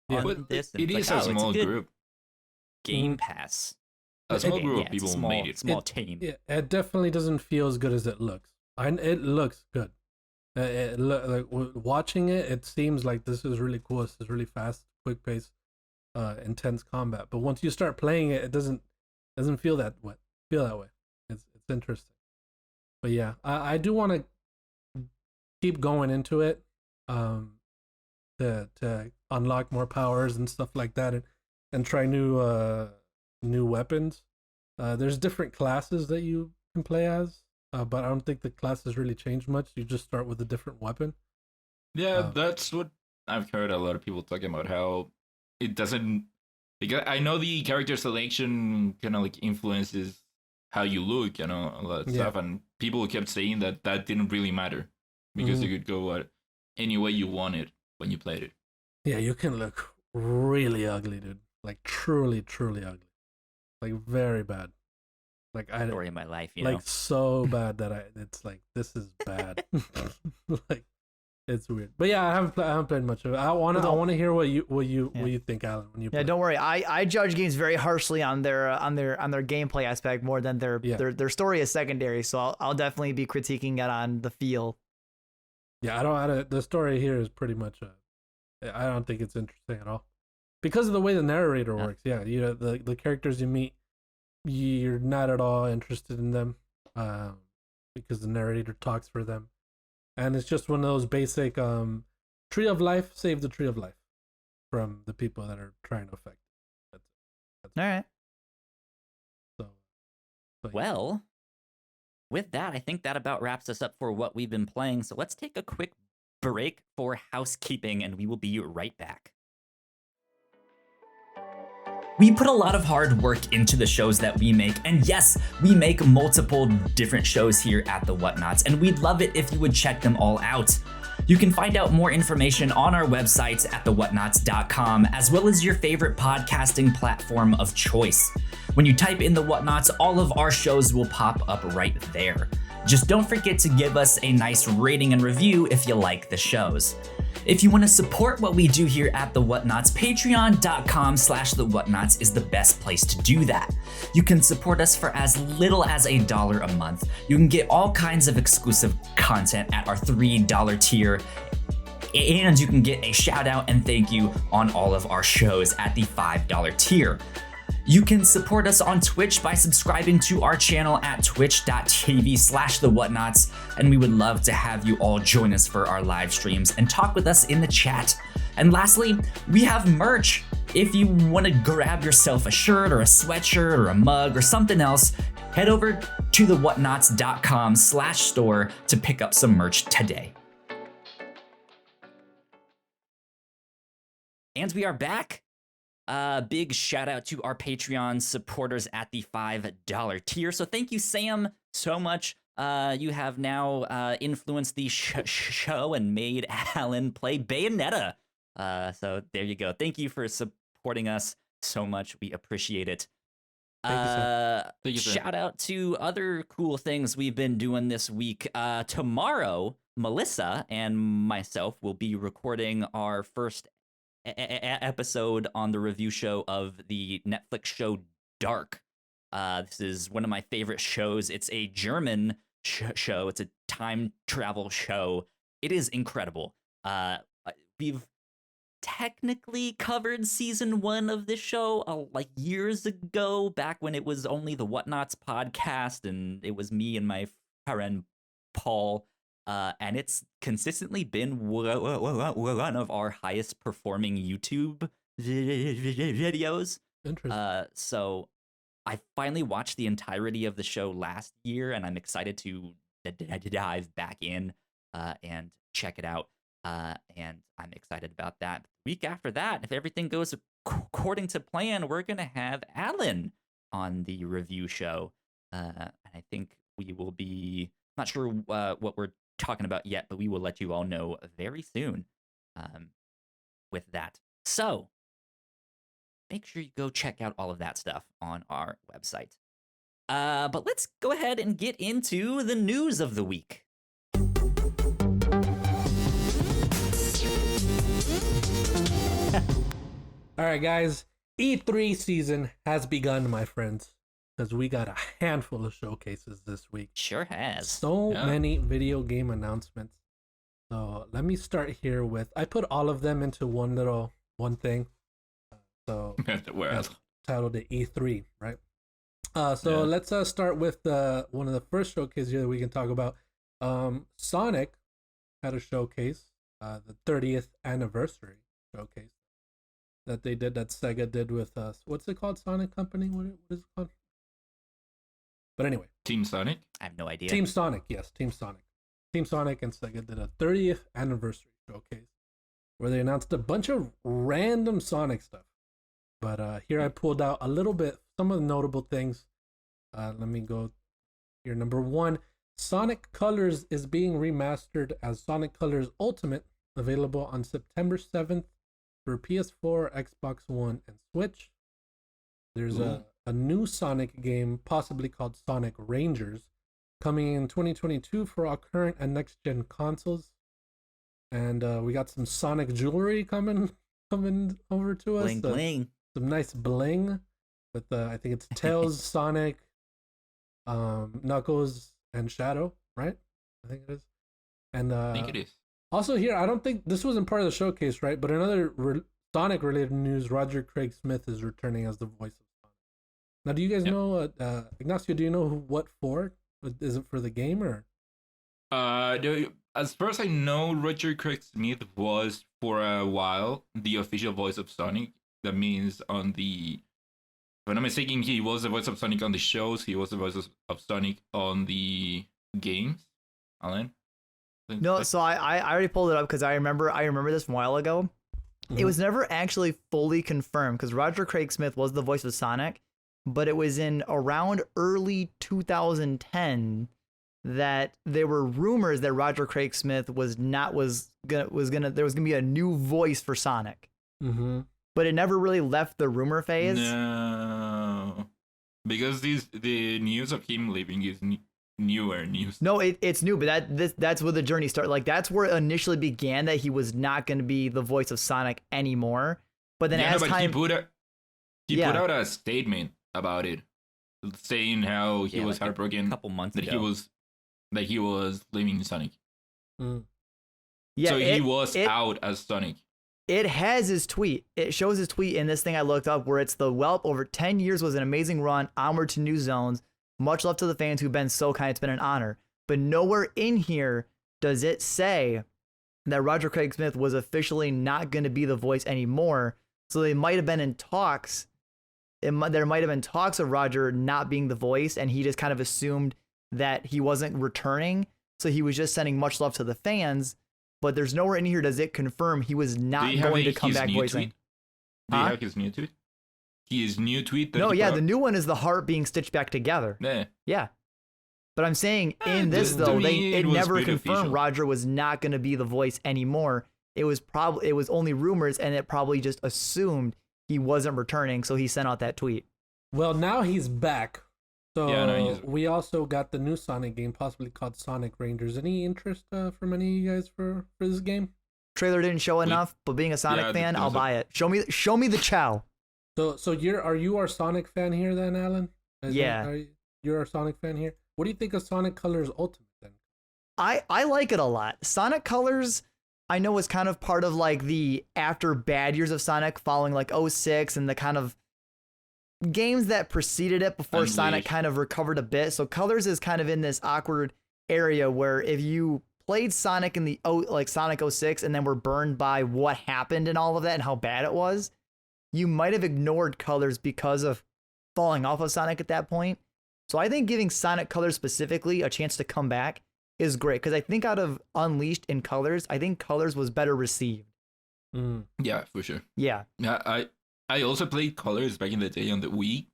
on this. It is a small group. Game Pass. A small group of people made it. Small team. Yeah, it definitely doesn't feel as good as it looks. It looks good. Like watching it, it seems like this is really cool. This is really fast, quick pace, intense combat. But once you start playing it, it doesn't feel that way. It's interesting. But yeah, I do want to keep going into it, to unlock more powers and stuff like that, and try new weapons. There's different classes that you can play as, but I don't think the classes really change much. You just start with a different weapon. Yeah, that's what I've heard a lot of people talking about, how it doesn't, because I know the character selection kind of like influences how you look, a lot of stuff, and people kept saying that didn't really matter because you could go any way you wanted when you played it. Yeah, you can look really ugly, dude. Like truly, truly ugly. Like very bad. Like story of my life, so bad that it's like, this is bad. Like, it's weird. But yeah, I haven't played much of it. I want to hear what you think, Alan, when you play. Yeah, don't worry. I judge games very harshly on their gameplay aspect more than their story is secondary. So I'll definitely be critiquing it on the feel. Yeah, the story here is pretty much I don't think it's interesting at all. Because of the way the narrator works. Yeah, the characters you meet, you're not at all interested in them, because the narrator talks for them. And it's just one of those basic tree of life, save the tree of life from the people that are trying to affect. All right. Well, with that, I think that about wraps us up for what we've been playing. So let's take a quick break for housekeeping, and we will be right back. We put a lot of hard work into the shows that we make, and yes, we make multiple different shows here at the Whatnauts, and we'd love it if you would check them all out. You can find out more information on our websites at thewhatnauts.com, as well as your favorite podcasting platform of choice. When you type in the Whatnauts, all of our shows will pop up right there. Just don't forget to give us a nice rating and review if you like the shows. If you want to support what we do here at The Whatnauts, patreon.com/thewhatnauts is the best place to do that. You can support us for as little as $1 a month. You can get all kinds of exclusive content at our $3 tier, and you can get a shout out and thank you on all of our shows at the $5 tier. You can support us on Twitch by subscribing to our channel at twitch.tv/thewhatnauts, and we would love to have you all join us for our live streams and talk with us in the chat. And lastly, we have merch. If you want to grab yourself a shirt or a sweatshirt or a mug or something else, head over to thewhatnauts.com/store to pick up some merch today. And we are back. Big shout out to our Patreon supporters at the $5 tier. So thank you, Sam, so much. You have now influenced the show and made Alan play Bayonetta. So there you go. Thank you for supporting us so much. We appreciate it. Thank you, shout out to other cool things we've been doing this week. Tomorrow, Melissa and myself will be recording our first episode on the review show of the Netflix show Dark. This is one of my favorite shows. It's a German show. It's a time travel show. It is incredible. We've technically covered season 1 of this show like years ago, back when it was only the Whatnauts podcast, and it was me and my friend Paul. And it's consistently been one of our highest performing YouTube videos. Interesting. So I finally watched the entirety of the show last year, and I'm excited to dive back in and check it out. And I'm excited about that. The week after that, if everything goes according to plan, we're going to have Alan on the review show. And I think we will be, not sure what we're talking about yet, but we will let you all know very soon with that. So make sure you go check out all of that stuff on our website. But let's go ahead and get into the news of the week. All right, guys. E3 season has begun, my friends, because we got a handful of showcases this week. Sure has. So many video game announcements. So let me start here with, I put all of them into one thing. So titled the E3, right? Let's start with one of the first showcases here that we can talk about. Sonic had a showcase, the 30th anniversary showcase that they did, that Sega did with what's it called? Sonic Company? What is it called? But anyway. Team Sonic? I have no idea. Team Sonic, yes, Team Sonic. Team Sonic and Sega did a 30th anniversary showcase where they announced a bunch of random Sonic stuff. But here I pulled out a little bit, some of the notable things. Let me go here. Number 1, Sonic Colors is being remastered as Sonic Colors Ultimate, available on September 7th for PS4, Xbox One, and Switch. There's a new Sonic game, possibly called Sonic Rangers, coming in 2022 for all current and next-gen consoles. And we got some Sonic jewelry coming over to us. Bling bling. Some nice bling with I think it's Tails, Sonic, Knuckles, and Shadow, right? I think it is. And I think it is. Also here, I don't think this wasn't part of the showcase, right? But another Sonic-related news: Roger Craig Smith is returning as the voice of Sonic. Now, do you guys know, Ignacio? Do you know what for? Is it for the game or? As far as I know, Roger Craig Smith was for a while the official voice of Sonic. That means on the I'm not mistaken, he was the voice of Sonic on the shows. He was the voice of Sonic on the games. Alan? No, so I already pulled it up because I remember this from a while ago. It was never actually fully confirmed because Roger Craig Smith was the voice of Sonic, but it was in around early 2010 that there were rumors that Roger Craig Smith there was gonna be a new voice for Sonic. But it never really left the rumor phase. No, because the news of him leaving is newer news. No, it's new, but that's where the journey started. Like that's where it initially began that he was not going to be the voice of Sonic anymore. But then time, he put out a statement about it, saying how he was heartbroken a couple months that ago. he was leaving Sonic. Yeah, so he was out as Sonic. It has his tweet. It shows his tweet in this thing I looked up where it's the whelp over 10 years was an amazing run, onward to new zones. Much love to the fans who've been so kind. It's been an honor. But nowhere in here does it say that Roger Craig Smith was officially not going to be the voice anymore. So they might have been in talks. There might have been talks of Roger not being the voice, and he just kind of assumed that he wasn't returning. So he was just sending much love to the fans. But there's nowhere in here does it confirm he was not going to come back voicing. Do you have his new tweet? His new tweet? No, yeah, the new one is the heart being stitched back together. Yeah. But I'm saying in this though, it never confirmed official. Roger was not going to be the voice anymore. It was only rumors, and it probably just assumed he wasn't returning, so he sent out that tweet. Well, now he's back. So yeah, we also got the new Sonic game, possibly called Sonic Rangers. Any interest from any of you guys for this game? Trailer didn't show enough, but being a Sonic fan, I'll buy it. Show me the chow. So are you our Sonic fan here then, Alan? You're a Sonic fan here. What do you think of Sonic Colors Ultimate then? I like it a lot. Sonic Colors, I know, is kind of part of like the after bad years of Sonic, following like 06 and the kind of games that preceded it before Sonic kind of recovered a bit. So Colors is kind of in this awkward area where if you played Sonic in the Sonic 06 and then were burned by what happened and all of that and how bad it was, you might have ignored Colors because of falling off of Sonic at that point. So I think giving Sonic Colors specifically a chance to come back is great, because I think out of Unleashed and Colors, I think Colors was better received. Yeah, for sure. Yeah. I also played Colors back in the day on the Wii,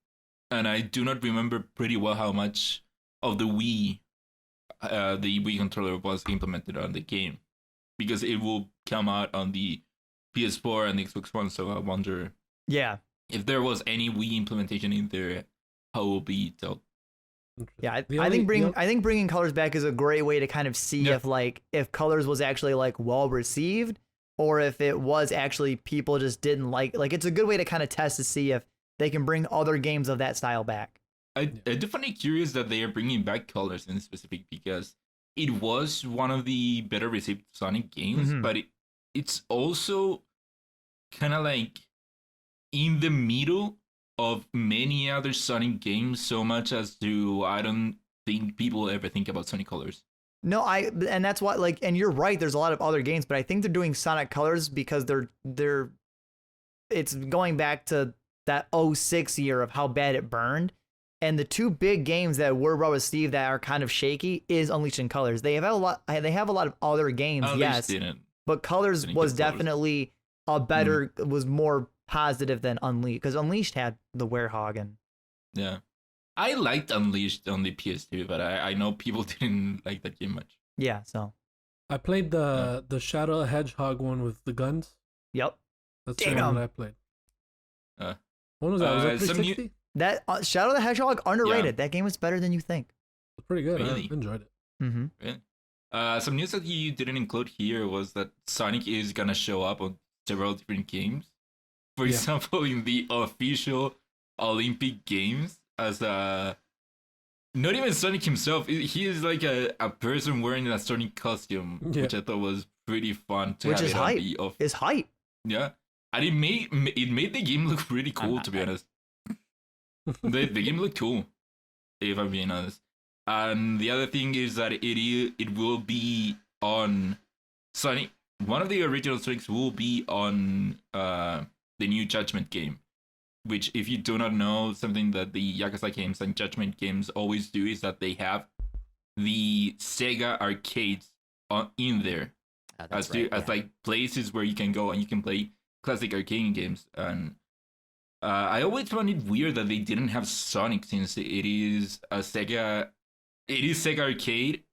and I do not remember pretty well how much of the Wii controller was implemented on the game, because it will come out on the PS4 and the Xbox One. So I wonder, if there was any Wii implementation in there, how it will be dealt. Yeah, I think bringing Colors back is a great way to kind of see if Colors was actually like well received, or if it was actually people just didn't like it's a good way to kind of test to see if they can bring other games of that style back. I'm definitely curious that they are bringing back Colors in specific, because it was one of the better received Sonic games, but it's also kind of like in the middle of many other Sonic games, so much as to I don't think people ever think about Sonic Colors. No, and that's why and you're right, there's a lot of other games, but I think they're doing Sonic Colors because it's going back to that 06 year of how bad it burned. And the two big games that were well received that are kind of shaky is Unleashed and Colors. They have a lot of other games, yes. But Colors was definitely a better was more positive than Unleashed, because Unleashed had the Werehog and I liked Unleashed on the PS2, but I know people didn't like that game much. Yeah, so I played the Shadow the Hedgehog one with the guns. Yep, that's the one that I played. When was that? Was that 360? That Shadow the Hedgehog, underrated. Yeah. That game was better than you think. It's pretty good. Really? I enjoyed it. Really? Some news that you didn't include here was that Sonic is gonna show up on several different games. For example, in the official Olympic Games, as not even Sonic himself, he is like a person wearing a Sonic costume, which I thought was pretty fun to have. Which is hype. It's hype. Yeah, and it made the game look pretty cool, to be honest. the game looked cool, if I'm being honest. And the other thing is that it will be on Sonic. One of the original Sonics will be on the new Judgment game. which if you do not know, something that the Yakuza games and Judgment games always do is that they have the Sega arcades in there as like places where you can go and you can play classic arcade games. And I always found it weird that they didn't have Sonic, since it is Sega Arcade.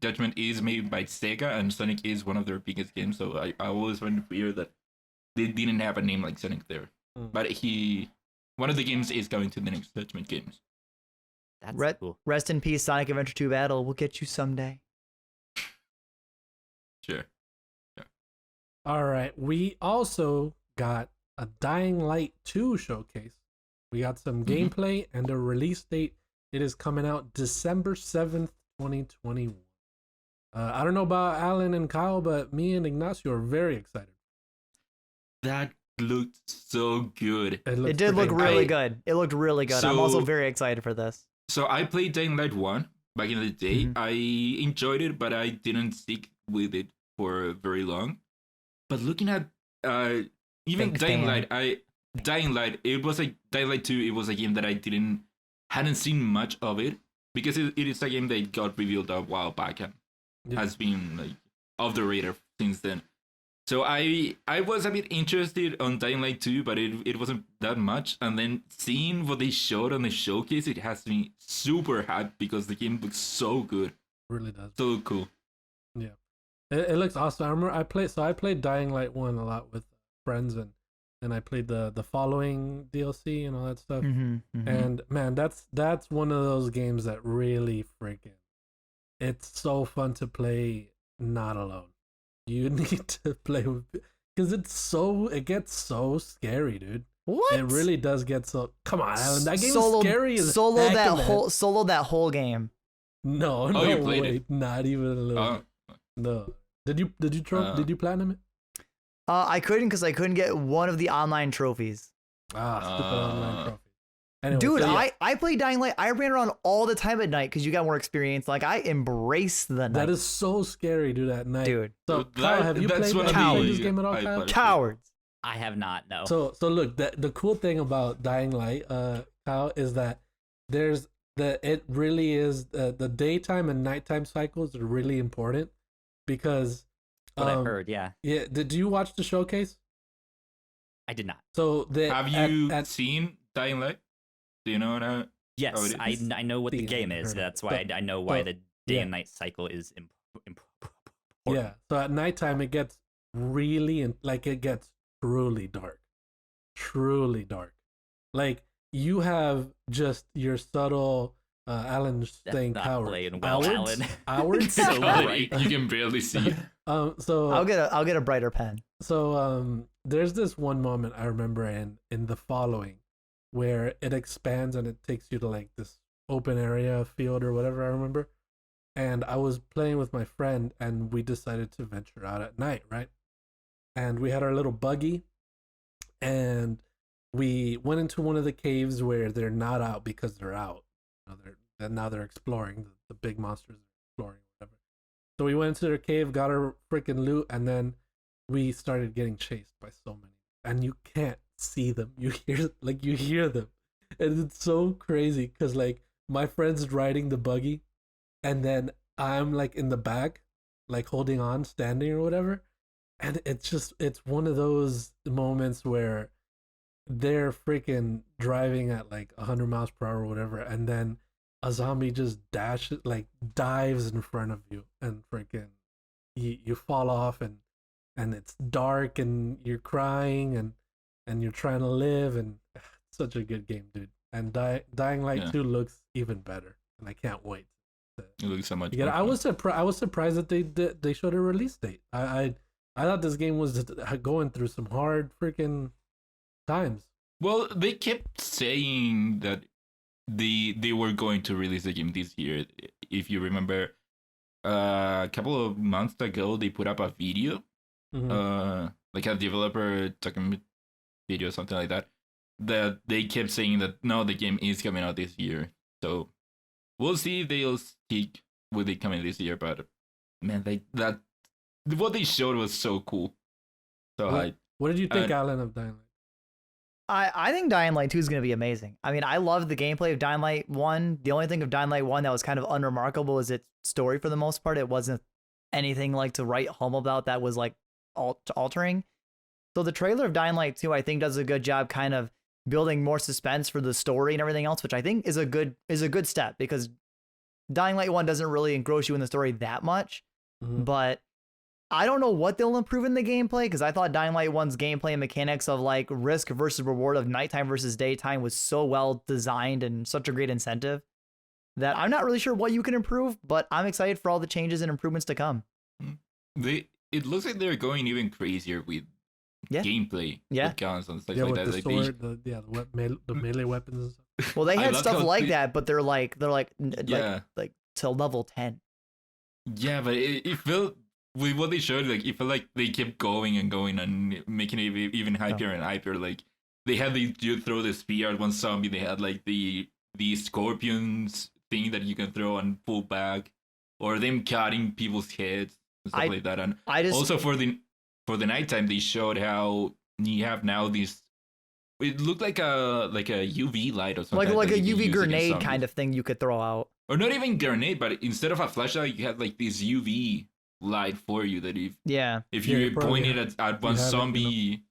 Judgment is made by Sega, and Sonic is one of their biggest games. So I always find it weird that they didn't have a name like Sonic there. But one of the games is going to the next Judgment games. That's cool. Rest in peace, Sonic Adventure 2 Battle. We'll get you someday. Sure. Yeah. All right. We also got a Dying Light 2 showcase. We got some gameplay and a release date. It is coming out December 7th, 2021. I don't know about Alan and Kyle, but me and Ignacio are very excited. That looked so good. It did look really good. It looked really good. I'm also very excited for this. So I played Dying Light 1 back in the day. I enjoyed it, but I didn't stick with it for very long. But looking at even Dying Light, it was like Dying Light 2, it was a game that I hadn't seen much of it, because it is a game that got revealed a while back and has been like off the radar since then. So I was a bit interested on Dying Light 2, but it wasn't that much. And then seeing what they showed on the showcase, it has me super hyped because the game looks so good. It really does. So cool. Yeah. It looks awesome. I remember I played Dying Light 1 a lot with friends, and I played the following DLC and all that stuff. And man, that's one of those games that really it's so fun to play not alone. You need to play with, because it gets so scary, dude. What? It really does get so. Come on, Alan. That game is scary as solo that whole game. No, you played it? Not even a little. No. Did you platinum it? I couldn't, because I couldn't get one of the online trophies. Stupid online trophy. Anyway, dude, so yeah. I played Dying Light. I ran around all the time at night because you got more experience. Like, I embrace the night. That is so scary, dude, at night. Dude. So, Kyle, have you played this game at all, Kyle? Cowards. I have not, no. So look, the cool thing about Dying Light, Kyle, is that it really is, the daytime and nighttime cycles are really important, because what I've heard, yeah. Yeah, did you watch the showcase? I did not. So have you seen Dying Light? Do you know what? Yes, I know what the game is. That's why I know why the day and night cycle is important. Yeah. So at nighttime it gets really it gets truly dark. Like, you have just your subtle Alan saying cowards. Hours? So bright. You can barely see. So I'll get a brighter pen. So there's this one moment I remember in the following, where it expands and it takes you to like this open area field or whatever, I remember. And I was playing with my friend, and we decided to venture out at night, right? And we had our little buggy, and we went into one of the caves where they're not out because they're out. Now they're exploring, the big monsters are exploring, whatever. So we went into their cave, got our freaking loot, and then we started getting chased by so many. And you can't see them. You hear them. And it's so crazy, because like my friend's riding the buggy, and then I'm like in the back, like holding on, standing or whatever. And it's one of those moments where they're freaking driving at like 100 miles per hour or whatever, and then a zombie just dives in front of you, and freaking you fall off, and it's dark, and you're crying, and you're trying to live, and such a good game, dude. And Dying Light 2 looks even better, and I can't wait. It looks so much. I was surprised that they showed a release date. I thought this game was going through some hard freaking times. Well, they kept saying that they were going to release the game this year. If you remember, a couple of months ago, they put up a video, like a developer talking video, something like that. That they kept saying that no, the game is coming out this year. So we'll see if they'll stick with it coming this year. But man, what they showed was so cool. So what did you think, Alan, of Dying Light? I think Dying Light 2 is going to be amazing. I mean, I love the gameplay of Dying Light 1. The only thing of Dying Light 1 that was kind of unremarkable is its story for the most part. It wasn't anything like to write home about that was like altering. So the trailer of Dying Light 2, I think, does a good job kind of building more suspense for the story and everything else, which I think is a good step, because Dying Light 1 doesn't really engross you in the story that much. But I don't know what they'll improve in the gameplay, because I thought Dying Light 1's gameplay and mechanics of like risk versus reward of nighttime versus daytime was so well designed and such a great incentive that I'm not really sure what you can improve, but I'm excited for all the changes and improvements to come. It looks like they're going even crazier with gameplay, with guns and stuff like with that. The sword, the melee weapons and stuff. Well, they had stuff like that, but they're like till level 10. Yeah, but it felt, with what they showed, like it felt like they kept going and going and making it even hyper and hyper. Like they had you throw the spear at one zombie. They had like the scorpions thing that you can throw and pull back, or them cutting people's heads and stuff like that. And also for the nighttime, they showed how you have now these. It looked like a UV light or something. Like a UV grenade kind of thing you could throw out. Or not even grenade, but instead of a flashlight, you had like this UV light for you that if you point it at one zombie,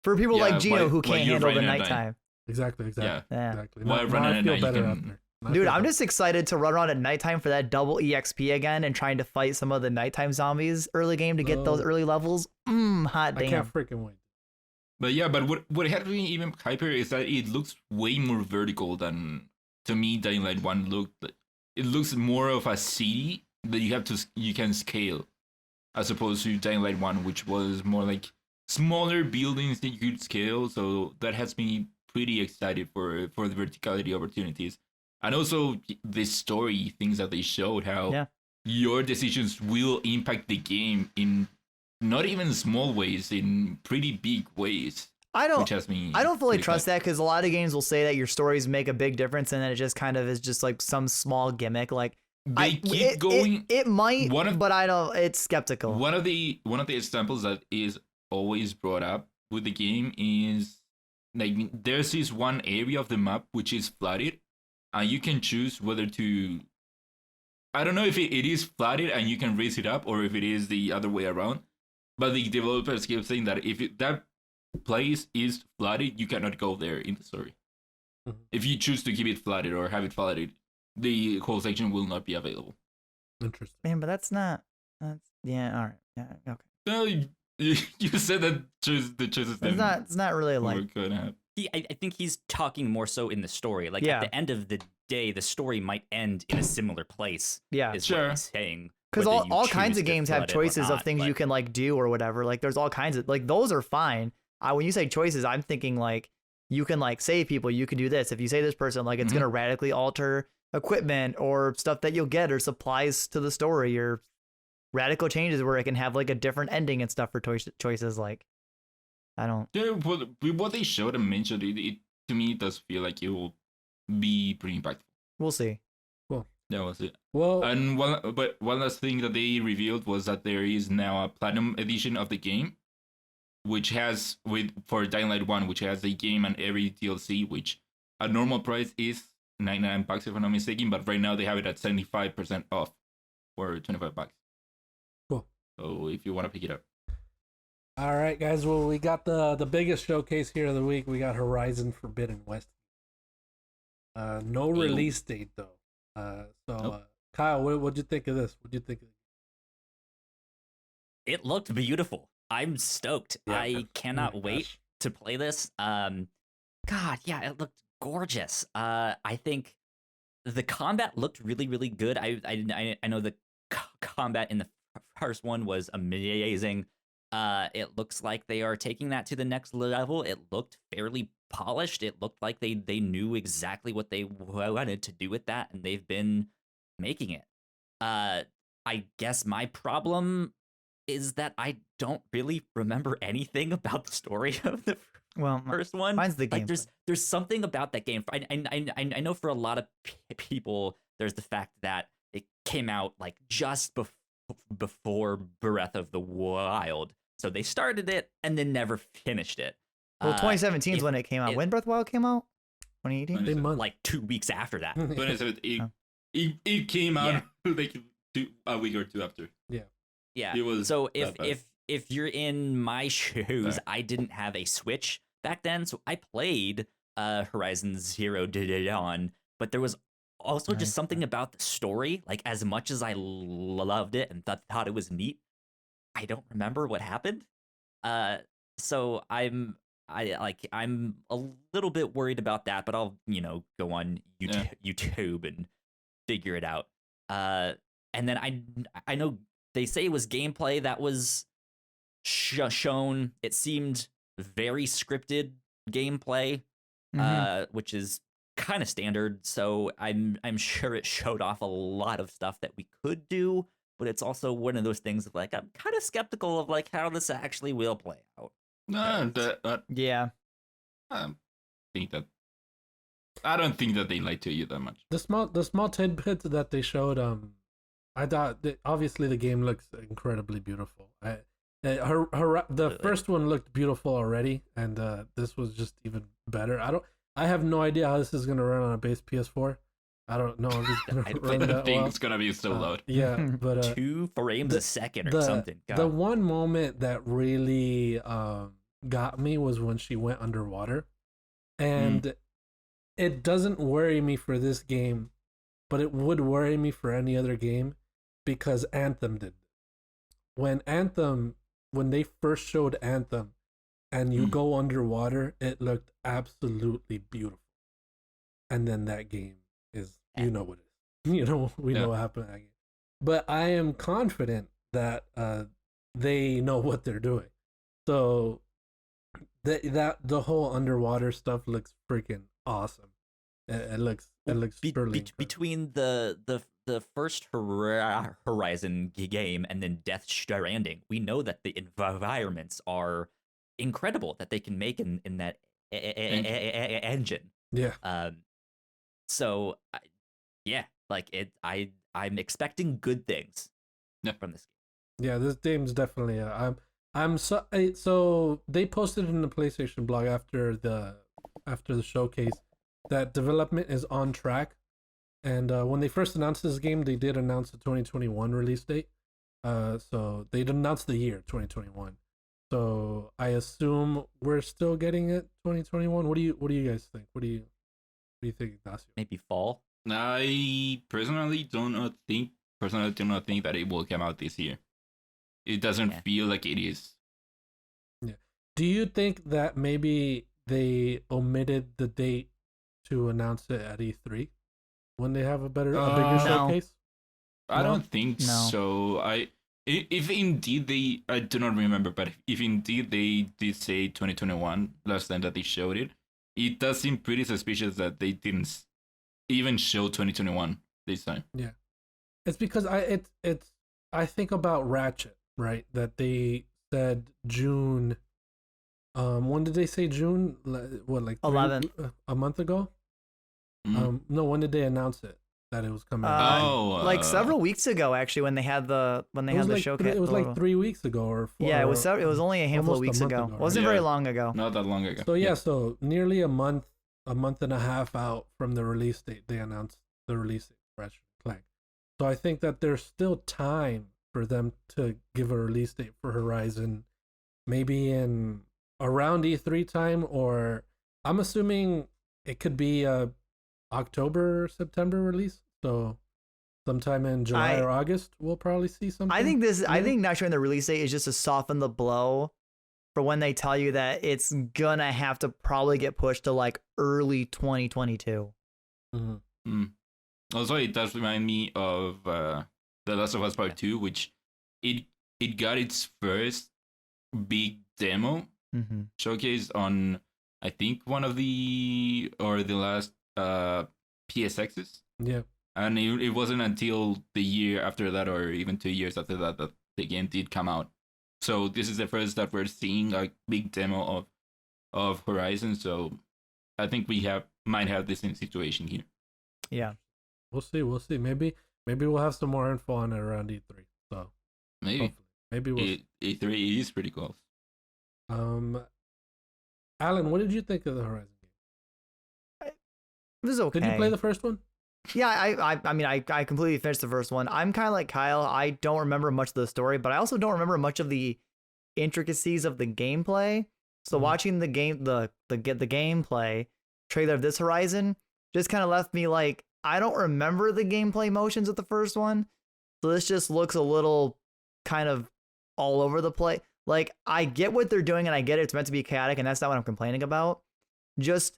for people like Gino who can't handle the nighttime. Exactly. Exactly. While running at night, you can. Dude, I'm just excited to run around at nighttime for that double EXP again and trying to fight some of the nighttime zombies early game to get those early levels. Hot damn. I can't freaking wait. But yeah, what had me even hyper is that it looks way more vertical than, to me, Dying Light 1 looked. It looks more of a city that you can scale, as opposed to Dying Light 1, which was more like smaller buildings that you could scale. So that has me pretty excited for the verticality opportunities. And also the story things that they showed, how your decisions will impact the game in not even small ways, in pretty big ways. I don't fully trust that, because a lot of games will say that your stories make a big difference, and then it just kind of is just like some small gimmick. Like they keep going. It might, but I don't. It's skeptical. One of the examples that is always brought up with the game is like there's this one area of the map which is flooded, and you can choose whether to. I don't know if it is flooded and you can raise it up, or if it is the other way around. But the developers keep saying that if that place is flooded, you cannot go there in the story. If you choose to keep it flooded or have it flooded, the whole section will not be available. Interesting. Man, but that's all right. Yeah, okay. No, you said that the choices. It's not really like. I think he's talking more so in the story. Like at the end of the day, the story might end in a similar place. Yeah, is what he's saying. Because all kinds of games have choices of things you can like do or whatever. Like there's all kinds of like those are fine. When you say choices, I'm thinking like you can like save people. You can do this. If you say this person, like it's gonna radically alter equipment or stuff that you'll get or supplies to the story or radical changes where it can have like a different ending and stuff for choices. Like I don't. Yeah, what they showed and mentioned, it to me it does feel like it will be pretty impactful. We'll see. Cool. That was it. Well, and one last thing that they revealed was that there is now a platinum edition of the game, which has for Dying Light 1, which has the game and every DLC, which at normal price is $99 if I'm not mistaken, but right now they have it at 75% off for $25. Cool. So if you want to pick it up. All right, guys. Well, we got the biggest showcase here of the week. We got Horizon Forbidden West. No release date though. Kyle, what'd you think of this? It looked beautiful. I'm stoked. Yeah, I cannot wait to play this. God, yeah, it looked gorgeous. I think the combat looked really, really good. I know the combat in the first one was amazing. It looks like they are taking that to the next level. It looked fairly polished. It looked like they knew exactly what they wanted to do with that, and they've been making it. I guess my problem is that I don't really remember anything about the story of the first one. Mine's the game. Like there's something about that game. I know for a lot of people, there's the fact that it came out like just before Breath of the Wild, so they started it and then never finished it. Well, 2017 is when it came out. When Breath of the Wild came out? 2018? Like 2 weeks after that. 2017. It came out like a week or two after. Yeah. Yeah. It was so if you're in my shoes, Sorry. I didn't have a Switch back then, so I played Horizon Zero Dawn, but there was also just something about the story. Like, as much as I loved it and thought it was neat, I don't remember what happened. So I'm a little bit worried about that, but I'll go on YouTube and figure it out. And then I know they say it was gameplay that was shown. It seemed very scripted gameplay, which is kind of standard. So I'm sure it showed off a lot of stuff that we could do, but it's also one of those things of like, I'm kind of skeptical of like how this actually will play out. No, yeah. I don't think that they lied to you that much. The small tidbits that they showed, I thought obviously the game looks incredibly beautiful. The first one looked beautiful already, and this was just even better. I have no idea how this is gonna run on a base PS4. I don't know if it's gonna run that well. It's gonna be so loud. Yeah, but 2 frames a second or something. God. The one moment that really got me was when she went underwater, and it doesn't worry me for this game, but it would worry me for any other game, because Anthem did. When they first showed Anthem, and you go underwater, it looked absolutely beautiful. And then that game is, you know what it is. We know what happened in that game. But I am confident that they know what they're doing. So the whole underwater stuff looks freaking awesome. It looks between the first Horizon game and then Death Stranding, we know that the environments are incredible that they can make in that engine. Yeah. So yeah, like I'm expecting good things from this game. Yeah, this game's definitely so they posted in the PlayStation blog after the showcase that development is on track. And when they first announced this game, they did announce the 2021 release date. So they announced the year 2021. So I assume we're still getting it 2021. What do you guys think? What do you think, Ignacio? Maybe fall. I personally do not think that it will come out this year. It doesn't feel like it is. Yeah. Do you think that maybe they omitted the date to announce it at E3 when they have a bigger showcase? I don't think so. If indeed I do not remember, but if indeed they did say 2021 last time that they showed it, it does seem pretty suspicious that they didn't even show 2021 this time. Yeah, it's because I think about Ratchet, right? That they said June. When did they say June? What, like 11th? A month ago? No, when did they announce it? That it was coming out? Like several weeks ago, actually, when they had the showcase. It was like 3 weeks ago or 4. Yeah, it was only a handful of weeks ago. It wasn't very long ago. Not that long ago. So so nearly a month and a half out from the release date, they announced the release date for Ratchet & Clank. So I think that there's still time for them to give a release date for Horizon, maybe in around E3 time, or I'm assuming it could be October, September release. So sometime in July or August, we'll probably see something. I think not showing the release date is just to soften the blow for when they tell you that it's gonna have to probably get pushed to like early 2022. Also, it does remind me of The Last of Us Part 2, which it got its first big demo showcase on, I think, one of the last PSXs. Yeah. And it wasn't until the year after that, or even 2 years after that, that the game did come out. So this is the first that we're seeing a big demo of Horizon. So I think we might have the same situation here. Yeah. We'll see. Maybe we'll have some more info on it around E3. So maybe we'll E3 is pretty close. Alan, what did you think of the Horizon game? It was okay. Did you play the first one? Yeah, I mean, I completely finished the first one. I'm kind of like Kyle. I don't remember much of the story, but I also don't remember much of the intricacies of the gameplay. So watching the gameplay trailer of this Horizon just kind of left me like, I don't remember the gameplay motions of the first one. So this just looks a little kind of all over the place. Like, I get what they're doing and I get it. It's meant to be chaotic, and that's not what I'm complaining about. Just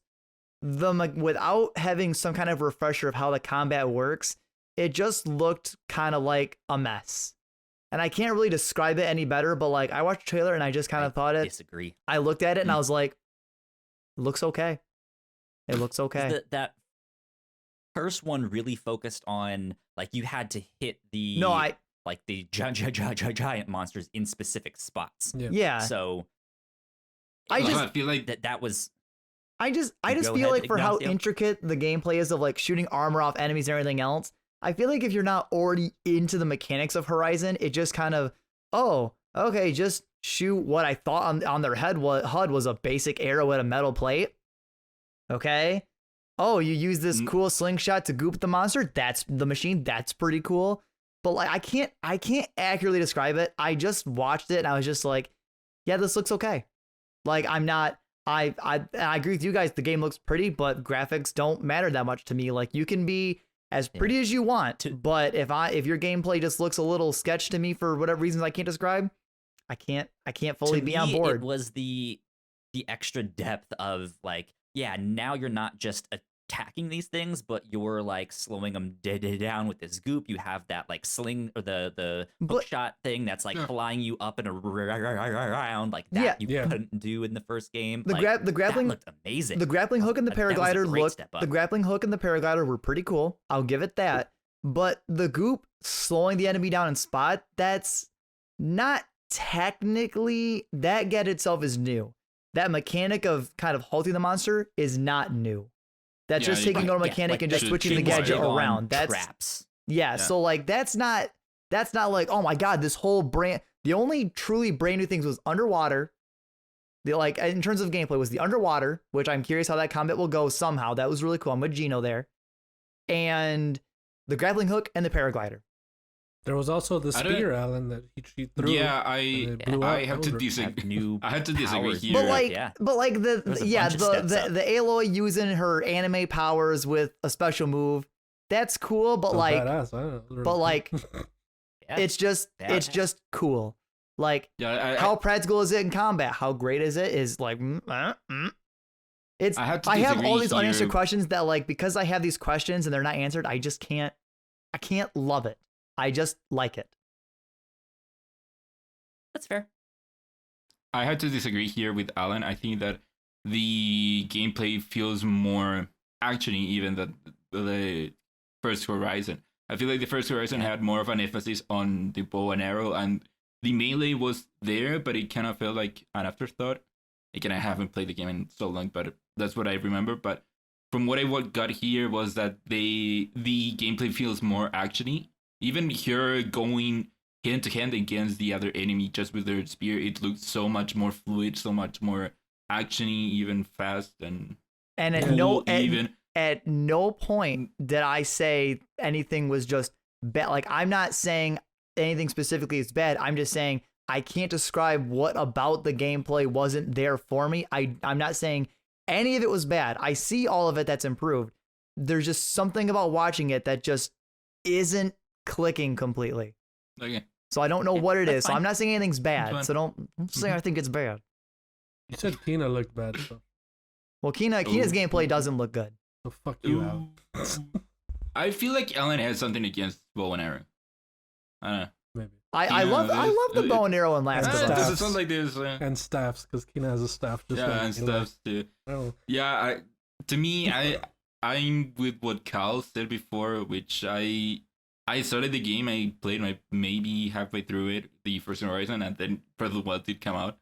without having some kind of refresher of how the combat works, it just looked kind of like a mess. And I can't really describe it any better, but like, I watched the trailer and I just kind of thought it. Disagree. I looked at it and I was like, looks okay. It looks okay. That first one really focused on, like, you had to hit the giant monsters in specific spots. Yeah. So I feel like that was. I just feel like for how intricate the gameplay is of like shooting armor off enemies and everything else, I feel like if you're not already into the mechanics of Horizon, it just kind of, oh, okay, just shoot what I thought on their HUD was a basic arrow at a metal plate. Okay. Oh, you use this cool slingshot to goop the monster. That's the machine. That's pretty cool. But like, I can't accurately describe it. I just watched it and I was just like, yeah, this looks okay. Like, I agree with you guys. The game looks pretty, but graphics don't matter that much to me. Like, you can be as pretty as you want, but if your gameplay just looks a little sketch to me for whatever reasons I can't describe, I can't fully be on board. It was the extra depth of like, yeah, now you're not just attacking these things, but you're like slowing them down with this goop. You have that like sling or the hook shot thing that's like flying you up and around like that you couldn't do in the first game. The grappling that looked amazing. The grappling hook and the paraglider were pretty cool. I'll give it that. But the goop slowing the enemy down in spot, that's not technically, that get itself is new. That mechanic of kind of halting the monster is not new. That's just taking normal mechanic and just switching the gadget around. That's traps. Yeah, so like that's not like, oh my god, this whole the only truly brand new things was underwater. Like in terms of gameplay was the underwater, which I'm curious how that combat will go somehow. That was really cool. I'm with Gino there. And the grappling hook and the paraglider. There was also the spear, Alan, that he threw. Yeah, I have to disagree. I had to disagree here. But like the Aloy using her anime powers with a special move, that's cool. But like, badass. I don't know. But like, it's just cool. Like, how practical is it in combat? How great is it? Is like, it's. I have all these unanswered questions that like, because I have these questions and they're not answered, I can't love it. I just like it. That's fair. I had to disagree here with Alan. I think that the gameplay feels more actiony even than the first Horizon. I feel like the first Horizon had more of an emphasis on the bow and arrow, and the melee was there, but it kind of felt like an afterthought. Again, I haven't played the game in so long, but that's what I remember. But from what I got here was that the gameplay feels more actiony. Even here going hand to hand against the other enemy just with their spear, it looks so much more fluid, so much more actiony, even fast and at cool, at no point did I say anything was just bad. Like, I'm not saying anything specifically is bad. I'm just saying I can't describe what about the gameplay wasn't there for me. I'm not saying any of it was bad. I see all of it that's improved. There's just something about watching it that just isn't clicking completely. Okay. So I don't know what it is. So I'm not saying anything's bad. So don't say I think it's bad. You said Kina looked bad. So. Well, Kina's gameplay doesn't look good. So fuck you, Al. I feel like Alan has something against bow and arrow. I don't know. Maybe. I love the bow and arrow in Last of Us. It sounds like this. And staffs, because Kina has a staff. Just and staffs too. Oh. Yeah, to me, I'm with what Cal said before, which I started the game. I played maybe halfway through it, the first Horizon, and then Breath of the Wild did come out,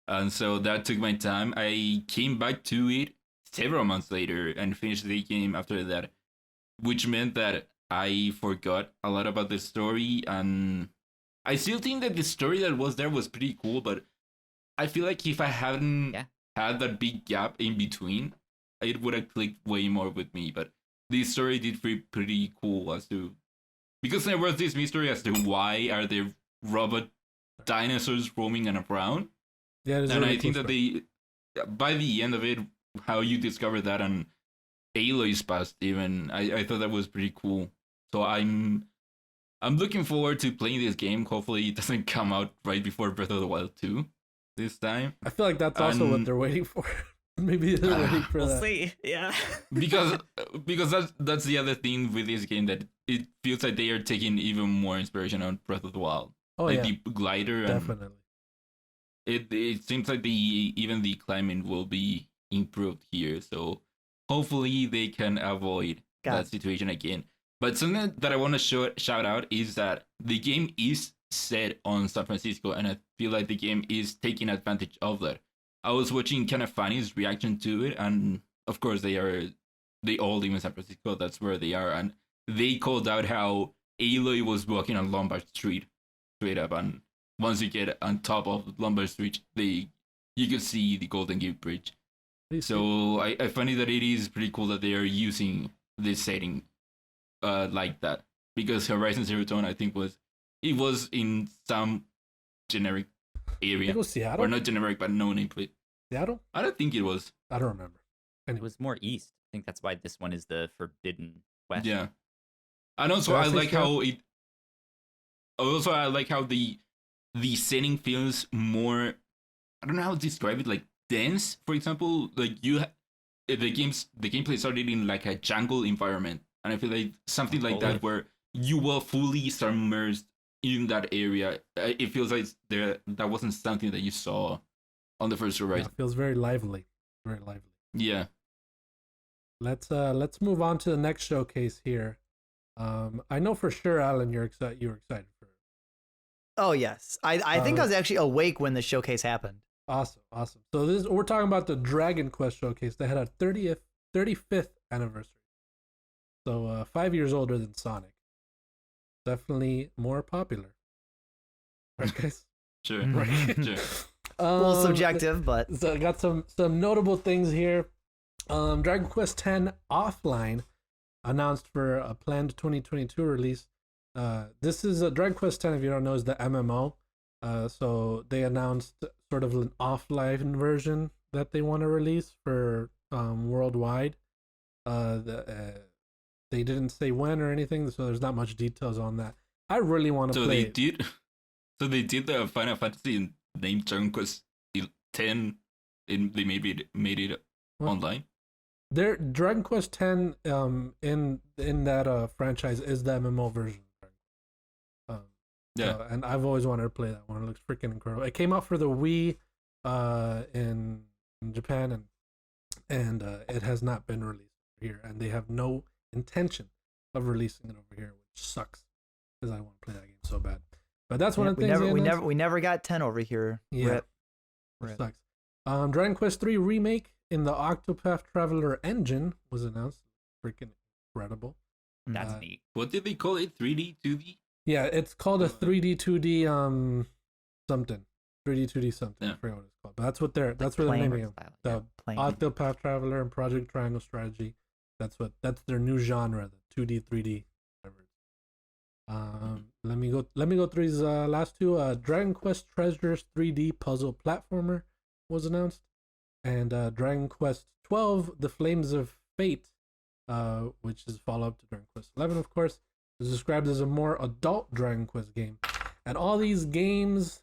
and so that took my time. I came back to it several months later and finished the game after that, which meant that I forgot a lot about the story, and I still think that the story that was there was pretty cool. But I feel like if I hadn't had that big gap in between, it would have clicked way more with me. But this story did feel pretty cool as to, because there was this mystery as to why are there robot dinosaurs roaming around. Yeah, and really I think that they, by the end of it, how you discover that on Aloy's past, even I thought that was pretty cool. So I'm looking forward to playing this game. Hopefully, it doesn't come out right before Breath of the Wild 2 this time. I feel like that's also what they're waiting for. Maybe they're waiting for that. We'll see. Yeah. because that's the other thing with this game, that it feels like they are taking even more inspiration on Breath of the Wild. Oh, like yeah. the glider. Definitely. It seems like even the climbing will be improved here. So hopefully they can avoid that situation again. But something that I want to shout out is that the game is set on San Francisco, and I feel like the game is taking advantage of that. I was watching kind of Fanny's reaction to it, and of course they all live in San Francisco. That's where they are, and they called out how Aloy was walking on Lombard Street straight up, and once you get on top of Lombard Street, you can see the Golden Gate Bridge. So I find it that it is pretty cool that they are using this setting like that, because Horizon Zero Dawn, I think, was in some generic area. It was Seattle? Or not generic, but no nameplate. Seattle? I don't think it was. I don't remember. It was more east. I think that's why this one is the Forbidden West. Yeah. And also I like how it. Also, I like how the setting feels more. I don't know how to describe it. Like dense, for example. Like the gameplay started in like a jungle environment, and I feel like something like that where you will fully submerged in that area. It feels like that wasn't something that you saw on the first Horizon. Yeah, it feels very lively. Very lively. Yeah. Let's move on to the next showcase here. I know for sure, Alan, you were excited for it. Oh yes, I think I was actually awake when the showcase happened. Awesome. So we're talking about the Dragon Quest showcase. They had a 35th anniversary. So 5 years older than Sonic. Definitely more popular. Right, guys? Sure. Right. Sure. A little subjective, but so I got some notable things here. Dragon Quest X Offline announced for a planned 2022 release. This is Dragon Quest X, if you don't know, is the MMO. So they announced sort of an offline version that they want to release for worldwide. They didn't say when or anything, so there's not much details on that. I really want to play. So they did the Final Fantasy named Dragon Quest X. They made it online. Their Dragon Quest X in that franchise is the MMO version. Yeah, and I've always wanted to play that one. It looks freaking incredible. It came out for the Wii in Japan, and it has not been released here, and they have no intention of releasing it over here, which sucks because I want to play that game so bad. But that's one of the things we never got 10 over here. Yeah, Rip. Sucks. Dragon Quest 3 remake in the Octopath Traveler engine was announced. Freaking incredible. That's neat. What did they call it? 3D, 2D? Yeah, it's called a 3D 2D something. 3D 2D something. Yeah. I forget what it's called. But that's what they're naming it. The Octopath Traveler and Project Triangle Strategy. That's their new genre, the 2D 3D whatever. Let me go through these last two. Dragon Quest Treasures 3D puzzle platformer was announced, and Dragon Quest 12 The Flames of Fate, which is follow-up to Dragon Quest 11, of course, is described as a more adult Dragon Quest game. And all these games,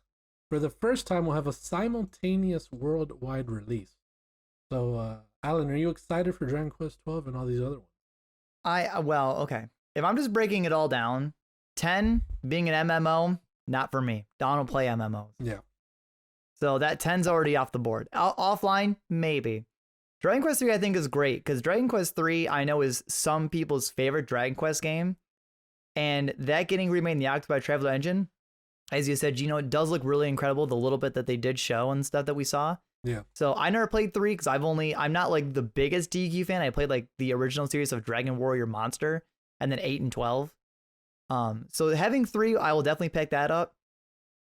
for the first time, will have a simultaneous worldwide release. So, Alan, are you excited for Dragon Quest 12 and all these other ones? Well, okay. If I'm just breaking it all down, 10 being an MMO, not for me. Don will play MMOs. Yeah. So that 10's already off the board. Offline, maybe. Dragon Quest 3 I think is great because Dragon Quest 3 I know is some people's favorite Dragon Quest game. And that getting remade in the Octopath Traveler engine, as you said, it does look really incredible, the little bit that they did show and stuff that we saw. Yeah. So I never played 3 because I'm not like the biggest DQ fan. I played like the original series of Dragon Warrior Monster and then 8 and 12. So having 3, I will definitely pick that up.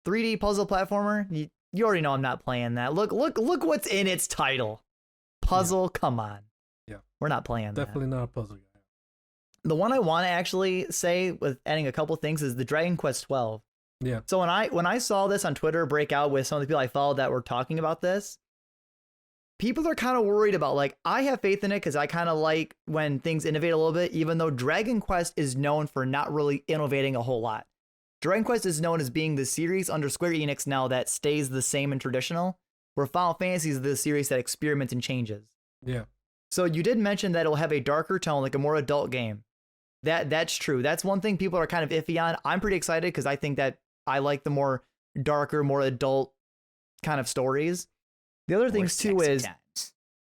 3D puzzle platformer, You already know I'm not playing that. Look what's in its title. Puzzle, come on. Yeah. We're not playing that. Definitely not a puzzle guy. The one I want to actually say with adding a couple things is the Dragon Quest 12. Yeah. So when I saw this on Twitter break out with some of the people I followed that were talking about this, people are kind of worried about, like, I have faith in it because I kind of like when things innovate a little bit, even though Dragon Quest is known for not really innovating a whole lot. Dragon Quest is known as being the series under Square Enix now that stays the same and traditional, where Final Fantasy is the series that experiments and changes. Yeah. So you did mention that it'll have a darker tone, like a more adult game. That's true. That's one thing people are kind of iffy on. I'm pretty excited because I think that I like the more darker, more adult kind of stories. The other things too is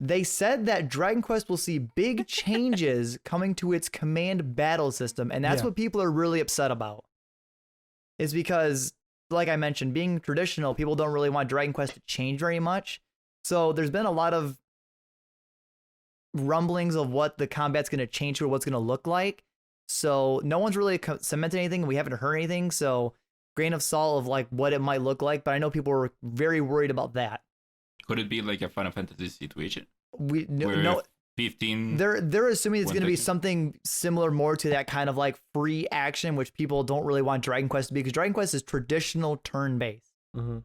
they said that Dragon Quest will see big changes coming to its command battle system, and that's what people are really upset about. Is because, like I mentioned, being traditional, people don't really want Dragon Quest to change very much. So there's been a lot of rumblings of what the combat's going to change to or what's going to look like. So no one's really cemented anything. We haven't heard anything. So grain of salt of like what it might look like. But I know people were very worried about that. Could it be like a Final Fantasy situation? No. 15. They're assuming it's going to be something similar, more to that kind of like free action, which people don't really want Dragon Quest to be, because Dragon Quest is traditional turn-based. Mm-hmm.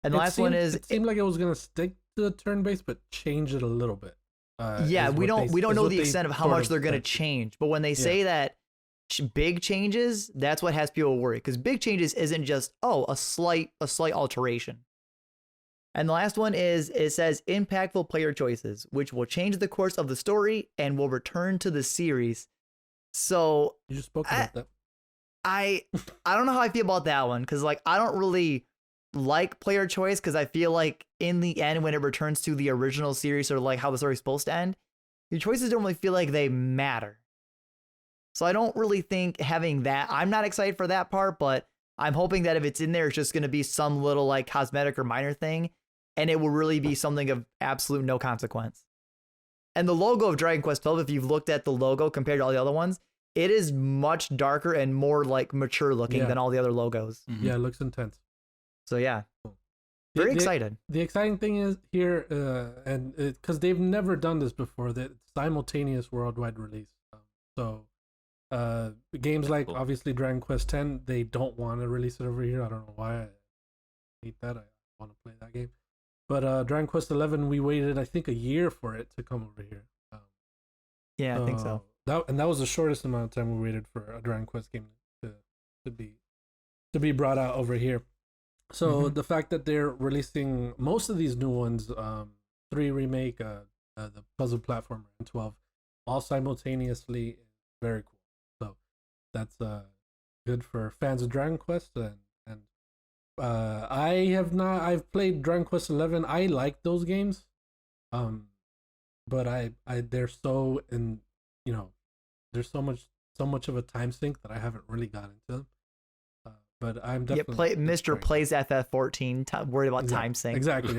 And the last one is it seemed like it was going to stick to the turn-based, but change it a little bit. We don't know the extent of how much they're going to change. But when they say that big changes, that's what has people worried, because big changes isn't just a slight alteration. And the last one is, it says impactful player choices, which will change the course of the story and will return to the series. So you just spoke about that. I don't know how I feel about that one, because like I don't really like player choice, because I feel like in the end, when it returns to the original series or like how the story's supposed to end, your choices don't really feel like they matter. So I don't really think having that, I'm not excited for that part, but I'm hoping that if it's in there, it's just going to be some little like cosmetic or minor thing, and it will really be something of absolute no consequence. And the logo of Dragon Quest 12, if you've looked at the logo compared to all the other ones, it is much darker and more like mature looking than all the other logos. Mm-hmm. Yeah, it looks intense. So yeah, very excited. The exciting thing is here, and because they've never done this before, that simultaneous worldwide release. Games like obviously Dragon Quest X, they don't want to release it over here. I don't know why. I hate that. I want to play that game. But Dragon Quest 11, we waited I think a year for it to come over here. I think so. That was the shortest amount of time we waited for a Dragon Quest game to be brought out over here. So the fact that they're releasing most of these new ones, 3 remake, the puzzle platformer, and 12, all simultaneously, is very cool. So that's good for fans of Dragon Quest, and I've played Dragon Quest 11. I like those games, but they're so there's so much of a time sink that I haven't really got into them. But I'm definitely Mr. Plays FF14 worried about time sync. Exactly.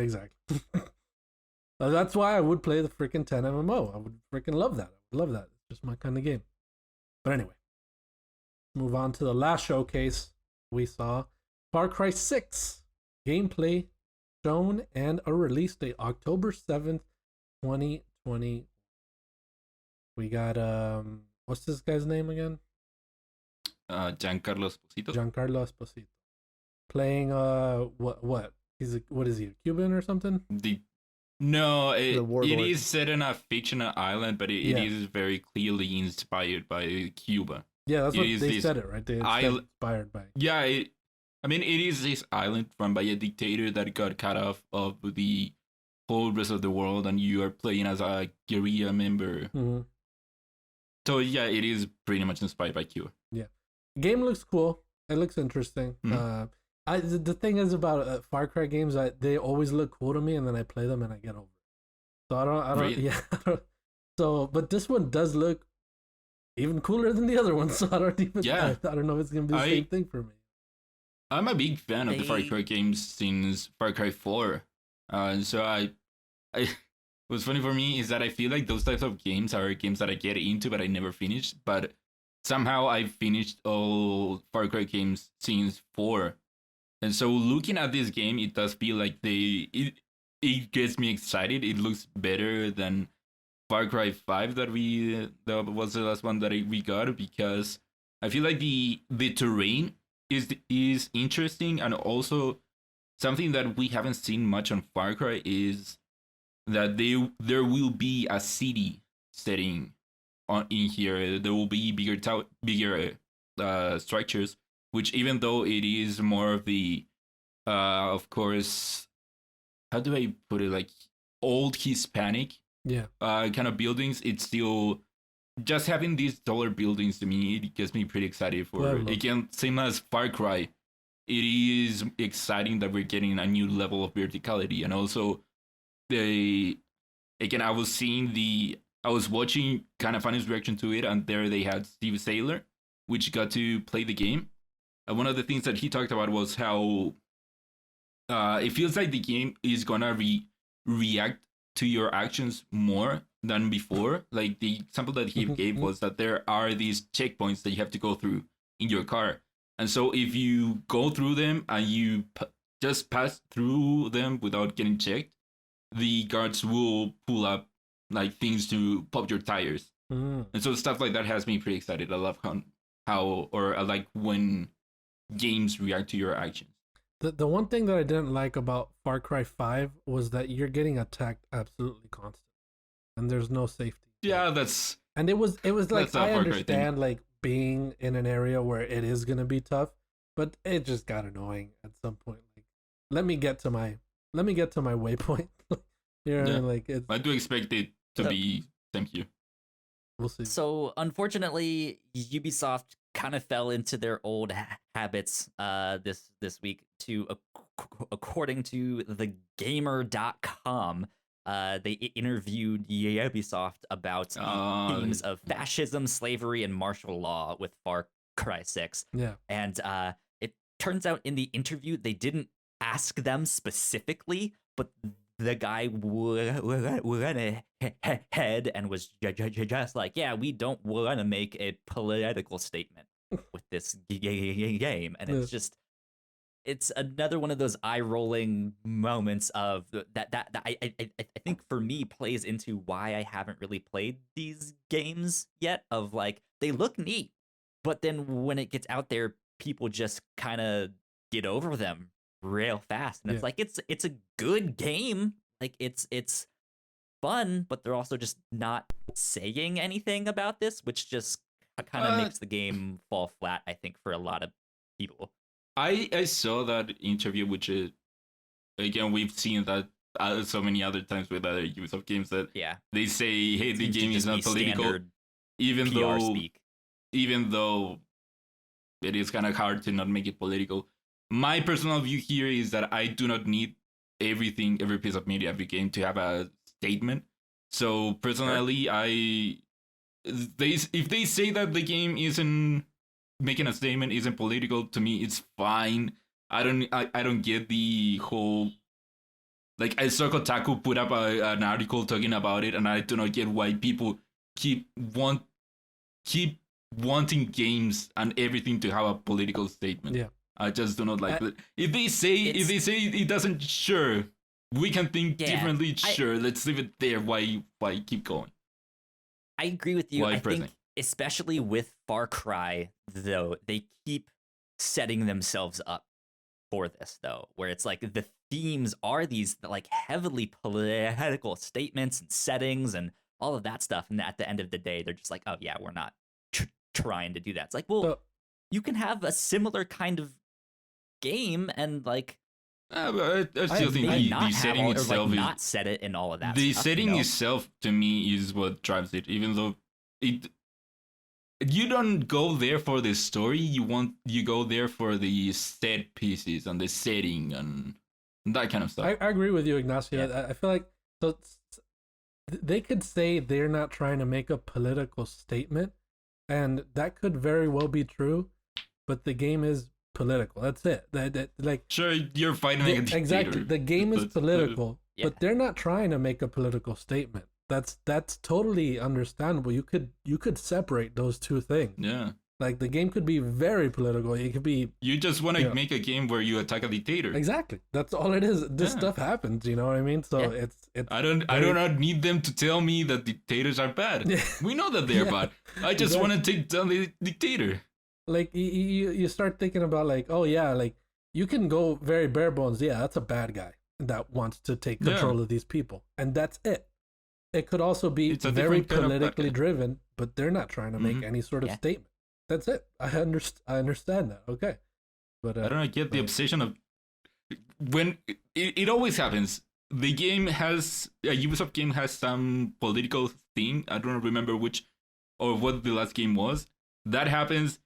That's why I would play the freaking 10 MMO. I would freaking love that. I would love that. It's just my kind of game. But anyway, move on to the last showcase we saw. Far Cry 6 gameplay shown and a release date, October 7th, 2020. We got what's this guy's name again? Giancarlo Esposito. Playing what? What is he, a Cuban or something? It is set on a fictional island, but it is very clearly inspired by Cuba. Yeah, that's what they said it, right? They inspired by. Yeah, it is this island run by a dictator that got cut off of the whole rest of the world, and you are playing as a guerrilla member. Mm-hmm. So yeah, it is pretty much inspired by Cuba. Yeah. Game looks cool. It looks interesting. Mm-hmm. The thing is about Far Cry games, they always look cool to me, and then I play them and I get over it. So I don't. Really? Yeah. So, but this one does look even cooler than the other one. So I don't even. Yeah. I don't know if it's gonna be the same thing for me. I'm a big fan of the Far Cry games since Far Cry 4. So I what's funny for me is that I feel like those types of games are games that I get into, but I never finish. But somehow I finished all Far Cry games since 4. And so looking at this game, it does feel like it gets me excited. It looks better than Far Cry 5 that was the last one that we got, because I feel like the terrain is interesting, and also something that we haven't seen much on Far Cry is that there will be a city setting in here. There will be bigger structures, which, even though it is more of the of course, how do I put it, like old Hispanic kind of buildings, it's still just having these taller buildings. To me, it gets me pretty excited for again, same as Far Cry. It is exciting that we're getting a new level of verticality, and also I was watching kind of Funny's reaction to it, and there they had Steve Saylor, which got to play the game. And one of the things that he talked about was how it feels like the game is gonna react to your actions more than before. Like, the example that he gave was that there are these checkpoints that you have to go through in your car. And so if you go through them and you just pass through them without getting checked, the guards will pull up like things to pop your tires. And so stuff like that has me pretty excited. I love I like when games react to your actions. The one thing that I didn't like about Far Cry 5 was that you're getting attacked absolutely constant, and there's no safety. Yeah, it was like, I understand like being in an area where it is gonna be tough, but it just got annoying at some point. Like, let me get to my waypoint. Like, I do expect it to be. Thank you. We'll see. So unfortunately, Ubisoft kind of fell into their old habits this week. According to thegamer.com, they interviewed Ubisoft about themes of fascism, slavery, and martial law with Far Cry 6. Yeah. And it turns out in the interview they didn't ask them specifically, but the guy went ahead and was just like, yeah, we don't want to make a political statement with this game. And it's another one of those eye-rolling moments of that I think for me plays into why I haven't really played these games yet, of like, they look neat, but then when it gets out there, people just kind of get over them real fast. And it's like, it's a good game. Like, it's fun, but they're also just not saying anything about this, which just kind of makes the game fall flat, I think, for a lot of people. I saw that interview, which again, we've seen that so many other times with other Ubisoft games, that they say, hey, the game is not political, even though it is kind of hard to not make it political. My personal view here is that I do not need every piece of media, every game to have a statement. So personally, if they say that the game isn't making a statement, isn't political, to me it's fine. I don't get the whole, like, I saw Kotaku put up an article talking about it, and I do not get why people keep wanting games and everything to have a political statement. Yeah. I just do not like that. If they say it doesn't, sure, we can think differently. Sure, let's leave it there. Why keep going? I agree with you. I think, especially with Far Cry, though, they keep setting themselves up for this, though, where it's like the themes are these like heavily political statements and settings and all of that stuff, and at the end of the day, they're just like, oh yeah, we're not trying to do that. It's like, well, you can have a similar kind of game and like I still think the setting itself is not set it in all of that. The setting itself, to me, is what drives it. Even though you don't go there for the story, you go there for the set pieces and the setting and that kind of stuff. I agree with you, Ignacio. Yeah. I feel like they could say they're not trying to make a political statement, and that could very well be true, but the game is political. That's it. Like, sure, you're fighting a dictator. Exactly. The game is political, but they're not trying to make a political statement. That's totally understandable. You could separate those two things. Yeah. Like the game could be very political. It could be. You just want to make a game where you attack a dictator. Exactly. That's all it is. This stuff happens. You know what I mean? So it's. I do not need them to tell me that dictators are bad. We know that they are bad. I just want to take down the dictator. Like you start thinking about like, oh yeah, like you can go very bare bones. Yeah, that's a bad guy that wants to take control of these people, and that's it. It could also be very politically driven, but they're not trying to make any sort of statement. That's it. I understand that. Okay, but I don't get the obsession of when it always happens. The game has a Ubisoft game has some political theme. I don't remember which or what the last game was. That happens.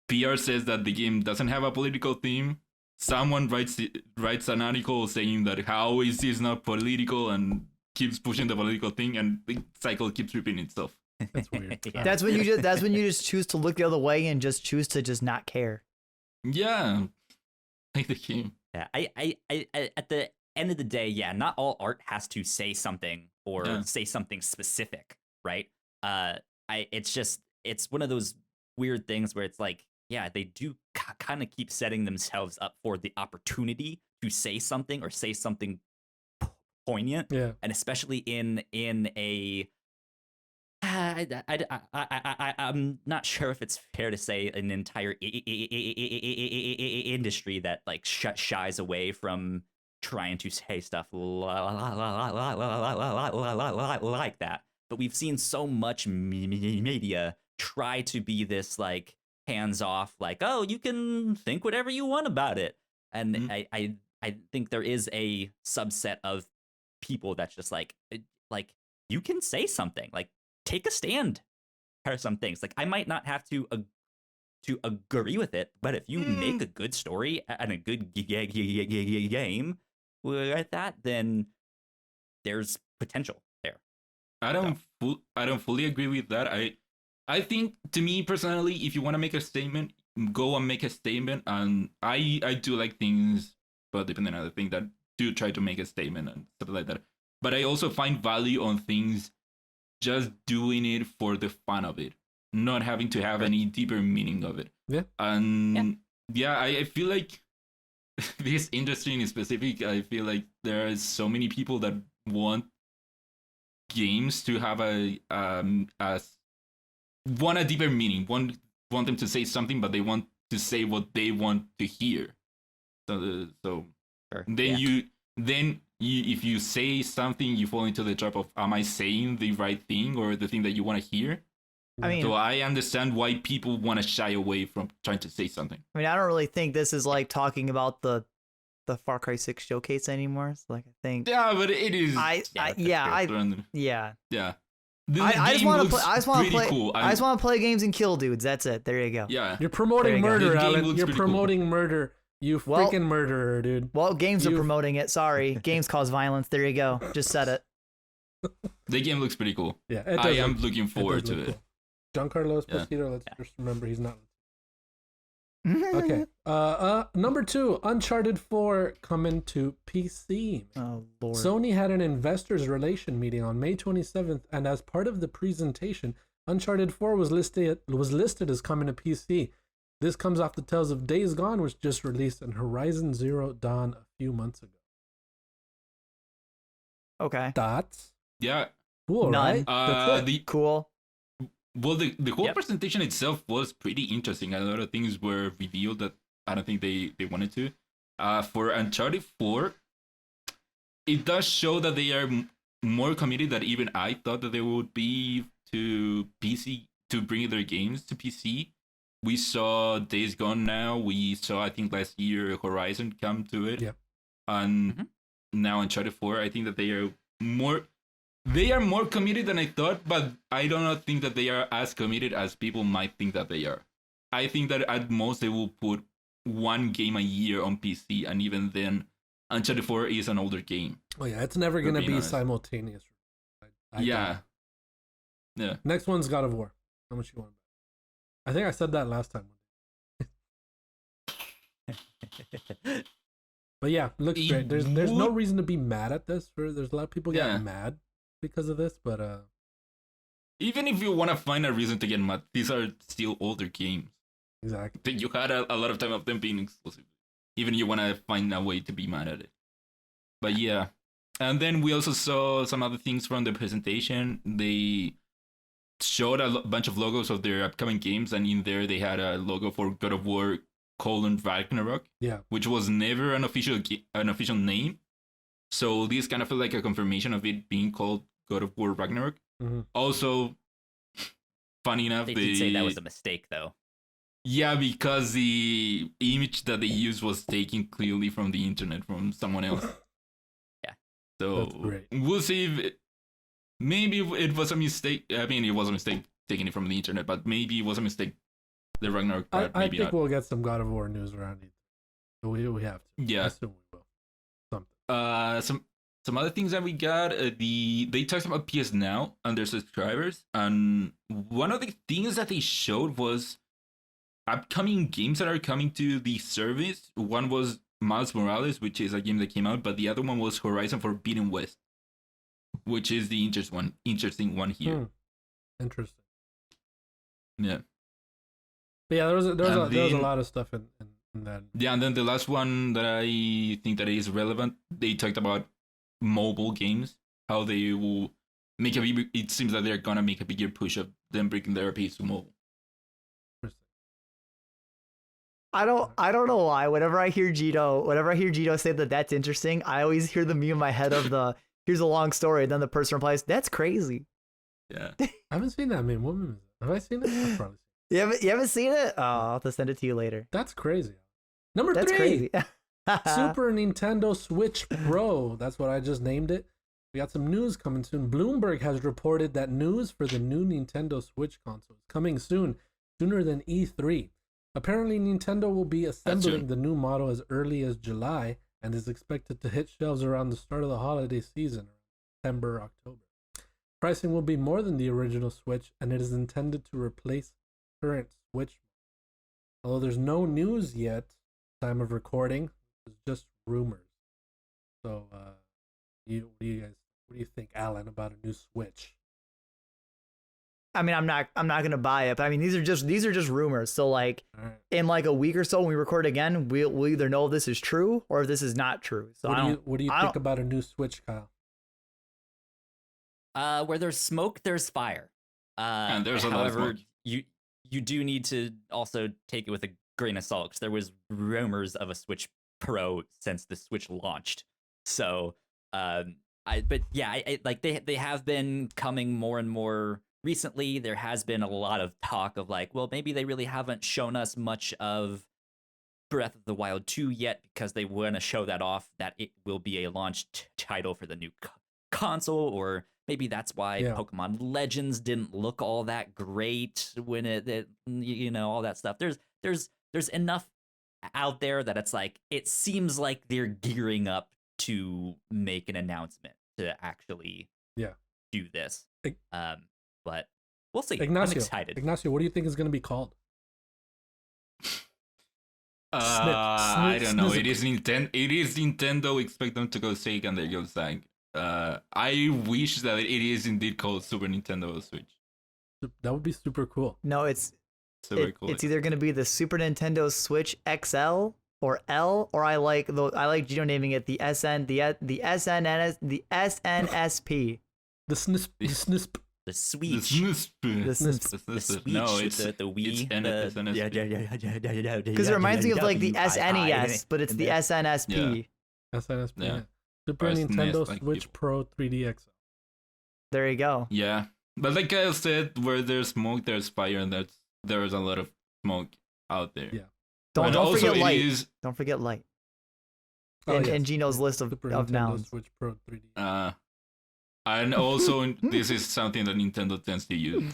PR says that the game doesn't have a political theme. Someone writes an article saying that how is this not political and keeps pushing the political thing, and the cycle keeps repeating itself. That's weird. That's when you just choose to look the other way and just choose to just not care. Yeah, like the game. Yeah, I at the end of the day, not all art has to say something or say something specific, right? It's one of those weird things where it's like, they do kind of keep setting themselves up for the opportunity to say something or say something poignant, and especially in a I'm not sure if it's fair to say an entire industry that like shies away from trying to say stuff like that. But we've seen so much media try to be this like hands off, like, oh, you can think whatever you want about it. And I think there is a subset of people that's just like you can say something, like take a stand for some things. Like I might not have to agree with it, but if you make a good story and a good game with that, then there's potential there. I don't fully agree with that. I think, to me personally, if you want to make a statement, go and make a statement. And I do like things, but depending on the thing, that do try to make a statement and stuff like that. But I also find value on things just doing it for the fun of it, not having to have any deeper meaning of it. Yeah. And I feel like this industry in specific, I feel like there are so many people that want games to have want a deeper meaning, want them to say something, but they want to say what they want to hear. So sure. Then if you say something, you fall into the trap of, am I saying the right thing or the thing that you want to hear? I mean, so I understand why people want to shy away from trying to say something. I mean, I don't really think this is like talking about the Far Cry 6 showcase anymore. So like, I think. Yeah, but it is. I just want to play games and kill dudes. That's it. There you go. Yeah. You're promoting murder, Alan. You're promoting murder. You freaking murderer, dude. Well, games are promoting it. Sorry. Games cause violence. There you go. Just said it. The game looks pretty cool. Yeah, I am looking forward to it. Cool. Giancarlo Esposito, let's just remember he's not. Okay. Number 2, Uncharted 4 coming to PC. Oh, Lord. Sony had an investors relation meeting on May 27th, and as part of the presentation, Uncharted 4 was listed as coming to PC. This comes off the tails of Days Gone, which just released, and Horizon Zero Dawn a few months ago. Okay. Thoughts? Yeah. Cool, None. right? Cool. Well, the whole presentation itself was pretty interesting. A lot of things were revealed that I don't think they wanted to. For Uncharted 4, it does show that they are more committed than even I thought that they would be to PC, to bring their games to PC. We saw Days Gone now. We saw, I think, last year Horizon come to it. Yeah. And now Uncharted 4, I think that they are more committed than I thought, but I do not think that they are as committed as people might think that they are. I think that at most they will put one game a year on PC, and even then, Uncharted 4 is an older game. Oh yeah, it's never going to be simultaneous. Yeah. Next one's God of War. How much you want? I think I said that last time. But yeah, looks great. There's no reason to be mad at this. There's a lot of people getting mad because of this, but even if you want to find a reason to get mad, these are still older games. Exactly. You had a lot of time of them being exclusive. Even you want to find a way to be mad at it. But yeah. And then we also saw some other things from the presentation. They showed a bunch of logos of their upcoming games, and in there they had a logo for God of War : Ragnarok. Yeah. Which was never an official name. So this kind of felt like a confirmation of it being called God of War Ragnarok. Mm-hmm. Also, funny enough, they did say that was a mistake, though. Yeah, because the image that they used was taken clearly from the internet, from someone else. Yeah. So we'll see if maybe it was a mistake. I mean, it was a mistake taking it from the internet, but maybe it was a mistake. The Ragnarok part, I maybe think not. we'll get some God of War news around it. We have to. Yeah. I assume we will. Some other things that we got. They talked about PS Now and their subscribers, and one of the things that they showed was upcoming games that are coming to the service. One was Miles Morales, which is a game that came out, but the other one was Horizon Forbidden West, which is the interesting one here. Interesting. Yeah. But yeah, there was a lot of stuff in that. Yeah, and then the last one that I think that is relevant, they talked about mobile games, how they will make it seems that they're gonna make a bigger push of them bringing their IPs to mobile. I don't know why. Whenever I hear Gito say that that's interesting, I always hear the meme in my head of here's a long story, and then the person replies, "That's crazy." Yeah. I haven't seen that meme. What meme is it? Have I seen it? I've probably seen You haven't seen it? Oh, I'll have to send it to you later. That's crazy. Number That's 3. crazy. Super Nintendo Switch Pro. That's what I just named it. We got some news coming soon. Bloomberg has reported that news for the new Nintendo Switch console is coming soon, sooner than E3. Apparently, Nintendo will be assembling the new model as early as July and is expected to hit shelves around the start of the holiday season, September, October. Pricing will be more than the original Switch, and it is intended to replace current Switch. Although there's no news yet, time of recording, it's just rumors. So, what do you think, Alan, about a new Switch? I mean, I'm not gonna buy it, but I mean, these are just rumors. So like, in like a week or so when we record again, we'll either know if this is true or if this is not true. So what do you think about a new Switch, Kyle? Where there's smoke, there's fire. And there's a lot of smoke. You do need to also take it with a grain of salt, because there was rumors of a Switch Pro since the Switch launched. So, but yeah, like they have been coming more and more. Recently, there has been a lot of talk of like, well, maybe they really haven't shown us much of Breath of the Wild 2 yet, because they want to show that off, that it will be a launch title for the new console, or maybe that's why Pokemon Legends didn't look all that great when it all that stuff. There's enough out there that it's like, it seems like they're gearing up to make an announcement to actually do this. But we'll see. Ignacio, I'm excited. Ignacio, what do you think is going to be called? I don't know. It is Nintendo. Expect them to go Sega, and they go Sega. I wish that it is indeed called Super Nintendo Switch. That would be super cool. No, it's super cool. It's either going to be the Super Nintendo Switch XL or L, or I like Gino naming it the SNSP. The SNSP. The Switch. The Switch. No, it's the Wii. Yeah. Because it reminds me of like the SNES, but it's the SNSP. SNSP. Yeah. Super Nintendo Switch Pro 3D XL. There you go. Yeah, but like Kyle said, where there's smoke, there's fire, and there's a lot of smoke out there. Yeah. Don't forget light. Don't forget light. And Gino's list of nouns. Switch Pro 3D. And also, this is something that Nintendo tends to do,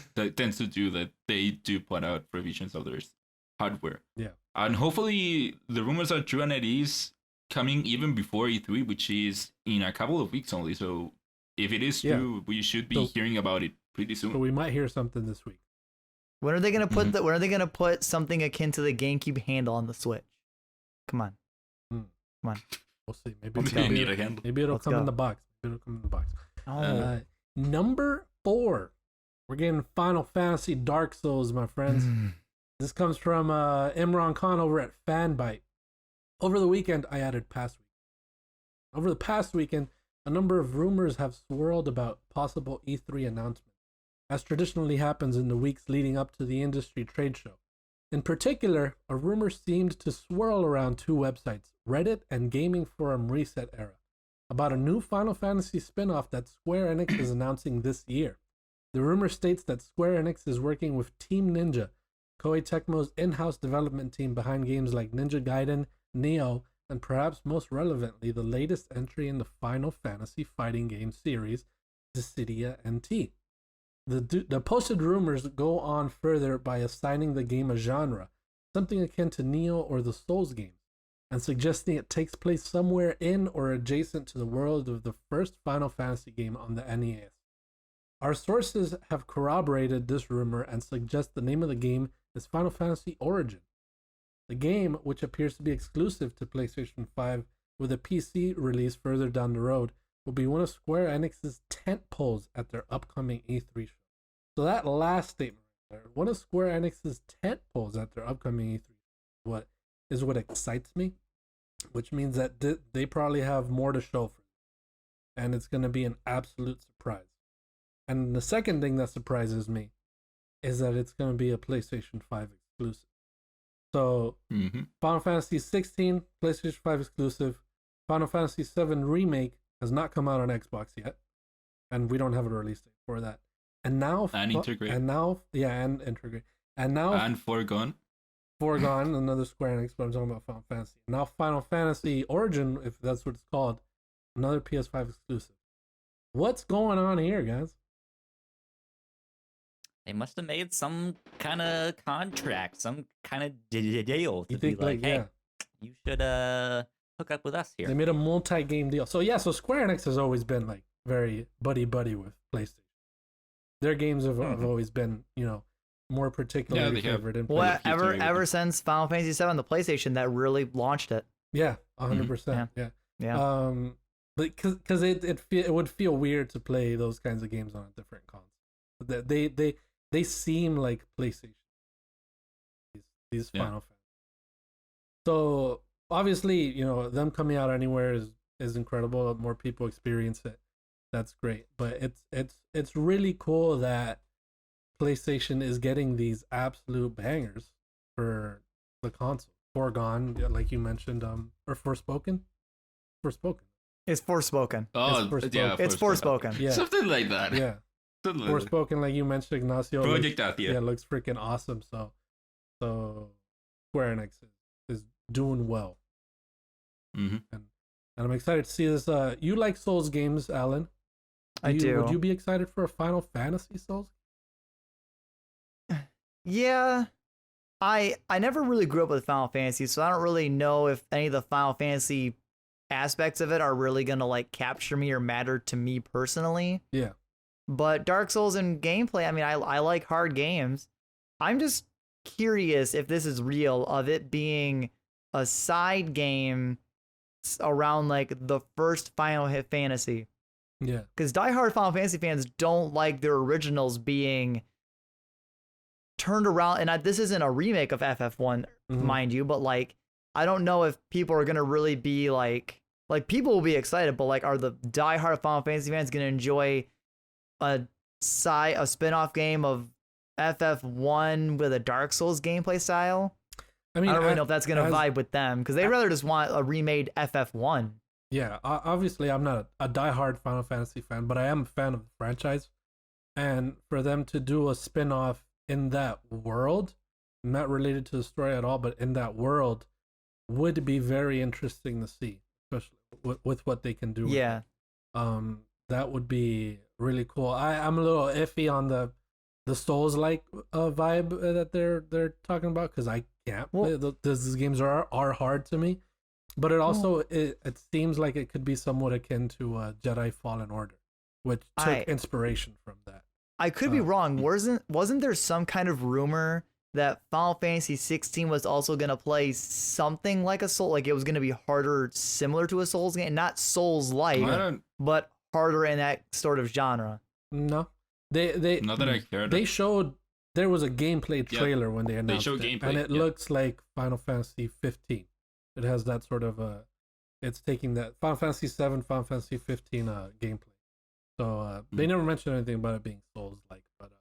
that they do put out revisions of their hardware. Yeah. And hopefully the rumors are true, and it is coming even before E3, which is in a couple of weeks only. So if it is true, we should be hearing about it pretty soon. So we might hear something this week. When are they gonna put when are they gonna put something akin to the GameCube handle on the Switch? Come on. Come on. We'll see. Maybe it'll come in the box. Number 4. We're getting Final Fantasy Dark Souls, my friends. This comes from Imran Khan over at Fanbyte. Over the weekend, I added past week. Over the past weekend, a number of rumors have swirled about possible E3 announcements, as traditionally happens in the weeks leading up to the industry trade show. In particular, a rumor seemed to swirl around two websites, Reddit and gaming forum Reset Era, about a new Final Fantasy spin-off that Square Enix is announcing this year. The rumor states that Square Enix is working with Team Ninja, Koei Tecmo's in-house development team behind games like Ninja Gaiden, Neo, and perhaps most relevantly, the latest entry in the Final Fantasy fighting game series, Dissidia NT. The posted rumors go on further by assigning the game a genre, something akin to Neo or the Souls games, and suggesting it takes place somewhere in or adjacent to the world of the first Final Fantasy game on the NES. Our sources have corroborated this rumor and suggest the name of the game is Final Fantasy Origin. The game, which appears to be exclusive to PlayStation 5 with a PC release further down the road, will be one of Square Enix's tentpoles at their upcoming E3 show. So that last statement right there, one of Square Enix's tentpoles at their upcoming E3 is what excites me, which means that they probably have more to show for you. And it's going to be an absolute surprise. And the second thing that surprises me is that it's going to be a PlayStation 5 exclusive. So, Final Fantasy 16, PlayStation 5 exclusive. Final Fantasy 7 Remake has not come out on Xbox yet. And we don't have a release date for that. And now... And Integrate. And now... Yeah, and Integrate. And now... And Foregone. Foregone, another Square Enix, but I'm talking about Final Fantasy. Now Final Fantasy Origin, if that's what it's called, another PS5 exclusive. What's going on here, guys? They must have made some kind of contract, some kind of deal to be like, hey, you should hook up with us here. They made a multi-game deal. So yeah, so Square Enix has always been like very buddy-buddy with PlayStation. Their games have always been, more particularly favored in PlayStation. Well, ever since Final Fantasy VII, the PlayStation, that really launched it. Yeah, 100%. Yeah. But because it would feel weird to play those kinds of games on a different console. They seem like PlayStation. These Final Fantasy. So obviously, them coming out anywhere is incredible. More people experience it. That's great. But it's really cool that PlayStation is getting these absolute bangers for the console. Foregone, like you mentioned, or Forspoken. It's Forspoken. Oh, it's Forspoken. Yeah, something like that. Yeah. Forspoken, like you mentioned, Ignacio. Project Athia. Yeah, looks freaking awesome. So Square Enix is doing well. And I'm excited to see this. You like Souls games, Alan? I do. Would you be excited for a Final Fantasy Souls? Yeah. I never really grew up with Final Fantasy, so I don't really know if any of the Final Fantasy aspects of it are really gonna like capture me or matter to me personally. Yeah. But Dark Souls and gameplay, I mean, I like hard games. I'm just curious if this is real, of it being a side game around like the first Final Fantasy. Yeah. Because diehard Final Fantasy fans don't like their originals being turned around. And this isn't a remake of FF1, mind you, but like, I don't know if people are going to really be like people will be excited, but like, are the diehard Final Fantasy fans going to enjoy a spin-off game of FF1 with a Dark Souls gameplay style? I mean, I don't really know if that's going to vibe with them, because they rather just want a remade FF1. Yeah, obviously I'm not a diehard Final Fantasy fan, but I am a fan of the franchise. And for them to do a spin-off in that world, not related to the story at all, but in that world, would be very interesting to see, especially with what they can do. Yeah. That would be really cool. I'm a little iffy on the Souls-like vibe that they're talking about, because I can't play. These games are hard to me. But it also it seems like it could be somewhat akin to Jedi Fallen Order, which took inspiration from that. I could be wrong. Wasn't there some kind of rumor that Final Fantasy 16 was also gonna play something like a Soul, like it was gonna be harder, similar to a Souls game, not Souls-like, but harder in that sort of genre? No, they not that I cared. They showed there was a gameplay trailer when they announced it, and it looks like Final Fantasy 15. It has that sort of it's taking that Final Fantasy 7, Final Fantasy 15 gameplay. So they never mentioned anything about it being Souls-like, but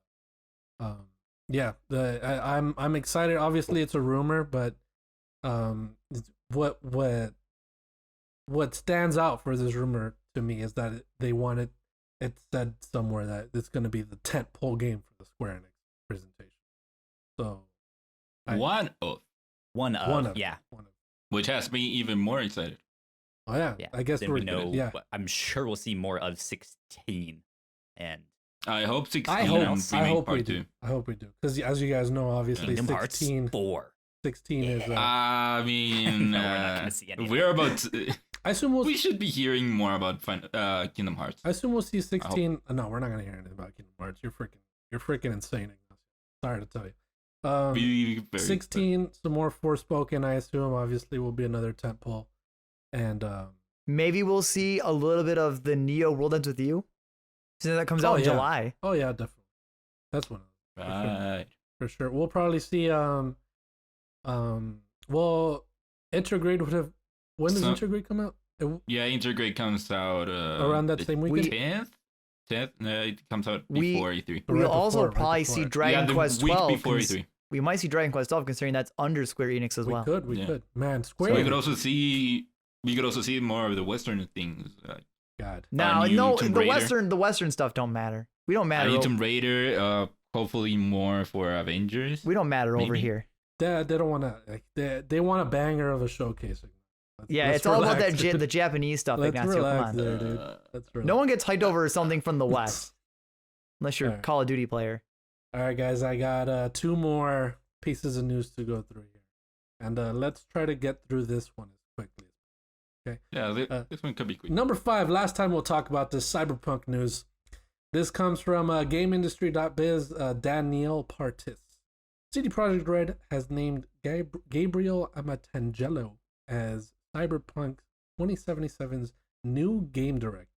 yeah, I'm excited. Obviously, it's a rumor, but what stands out for this rumor to me is that they wanted. It said somewhere that it's going to be the tentpole game for the Square Enix presentation. So one of, yeah. Which has me even more excited. Oh yeah. I guess we know. Yeah. I'm sure we'll see more of 16, and I hope 16. I hope we do. I hope we do, because as you guys know, obviously Kingdom 16. Hearts 4. 16 is. I mean, no, we're not going to see anything. We're about. To, I assume we should be hearing more about Kingdom Hearts. I assume we'll see 16. No, we're not going to hear anything about Kingdom Hearts. You're freaking insane. Sorry to tell you. 16, some more Forspoken. I assume obviously will be another tentpole, and maybe we'll see a little bit of the Neo World Ends With You, since that comes out in July. Oh yeah, definitely. That's one. Right. For sure. We'll probably see. Well, Intergrade would have. When does Intergrade come out? Intergrade comes out around that same weekend. 10th? No, it comes out before E3. We'll also probably see Dragon Quest 12. Week before E3. We might see Dragon Quest 12, considering that's under Square Enix as well. We could. Man, Square. So we could also see more of the Western things. God. No, the Western stuff don't matter. We don't matter. Tomb Raider. Hopefully more for Avengers. We don't matter over here. They don't want to. They want a banger of a showcase. It's all about the Japanese stuff. Ignacio, come on. There, dude. No one gets hyped over something from the West, unless you're a Call of Duty player. All right, guys, I got 2 more pieces of news to go through here, and let's try to get through this one as quickly. Okay. Yeah, this one could be quick. Number 5. Last time we'll talk about this Cyberpunk news. This comes from GameIndustry.biz. Daniel Partis. CD Projekt Red has named Gabriel Amatangello as Cyberpunk 2077's new game director.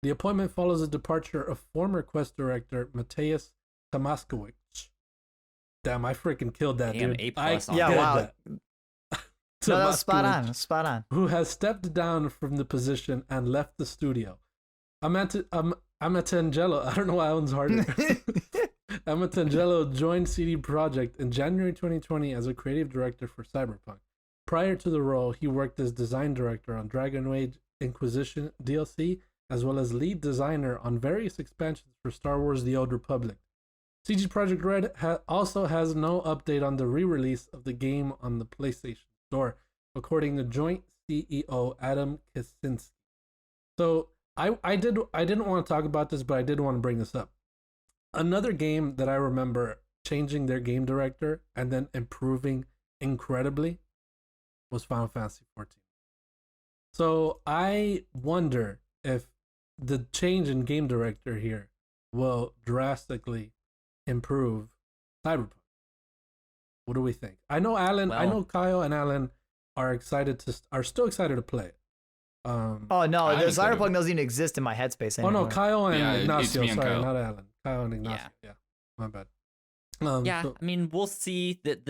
The appointment follows the departure of former Quest director Mateusz Tomaskowicz. Damn, I freaking killed that dude. A+. Wow. No, that was spot on. Who has stepped down from the position and left the studio. Amatangello, I don't know why that one's harder. Amatangello joined CD Projekt in January 2020 as a creative director for Cyberpunk. Prior to the role, he worked as design director on Dragon Age Inquisition DLC, as well as lead designer on various expansions for Star Wars The Old Republic. CD Projekt Red also has no update on the re-release of the game on the PlayStation Store, according to joint CEO Adam Kaczynski. So I didn't want to talk about this, but I did want to bring this up. Another game that I remember changing their game director and then improving incredibly was Final Fantasy 14. So I wonder if the change in game director here will drastically improve Cyberpunk. What do we think? I know Kyle and Alan are still excited to play it. Oh no, the Cyberpunk doesn't even exist in my headspace anymore. Oh no, Kyle and Ignacio. Sorry, Kyle. not Alan. Kyle and Ignacio. Yeah, my bad. I mean, we'll see that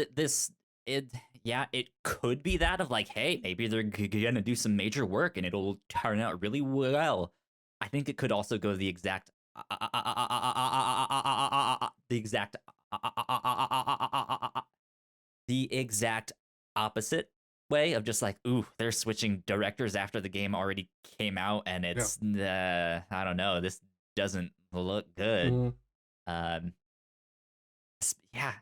it could be that of like, hey, maybe they're gonna do some major work and it'll turn out really well. I think it could also go the exact opposite way of just like, ooh, they're switching directors after the game already came out and it's I don't know, this doesn't look good. I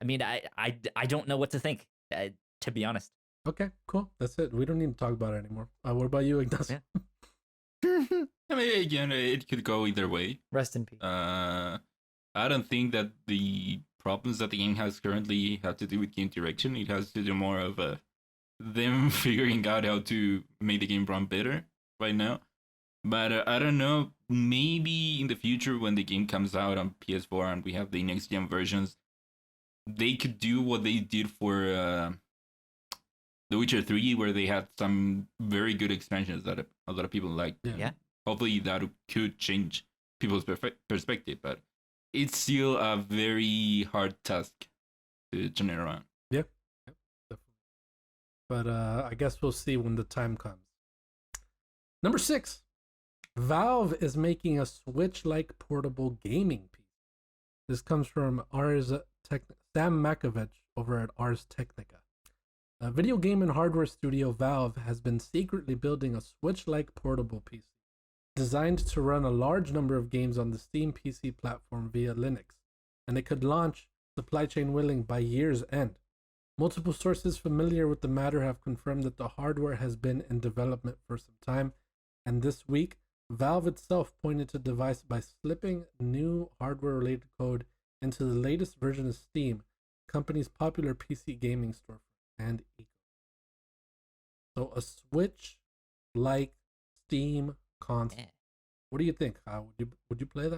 mean, I don't know what to think, to be honest. Okay, cool. That's it. We don't need to talk about it anymore. What about you, Ignacio? I mean, again, it could go either way. Rest in peace. I don't think that the problems that the game has currently have to do with game direction. It has to do more of them figuring out how to make the game run better right now. But I don't know, maybe in the future when the game comes out on PS4 and we have the next gen versions, they could do what they did for The Witcher 3, where they had some very good expansions that a lot of people liked. Yeah. Hopefully that could change people's perspective. But it's still a very hard task to turn it around. Yeah, definitely. But I guess we'll see when the time comes. Number 6, Valve is making a Switch-like portable gaming piece. This comes from Sam Makovich over at Ars Technica. A video game and hardware studio Valve has been secretly building a Switch-like portable PC designed to run a large number of games on the Steam PC platform via Linux, and it could launch, supply chain willing, by year's end. Multiple sources familiar with the matter have confirmed that the hardware has been in development for some time, and this week, Valve itself pointed to the device by slipping new hardware-related code into the latest version of Steam, the company's popular PC gaming storefront and ecosystem. So a Switch-like Steam console. What do you think, Kyle? Would you play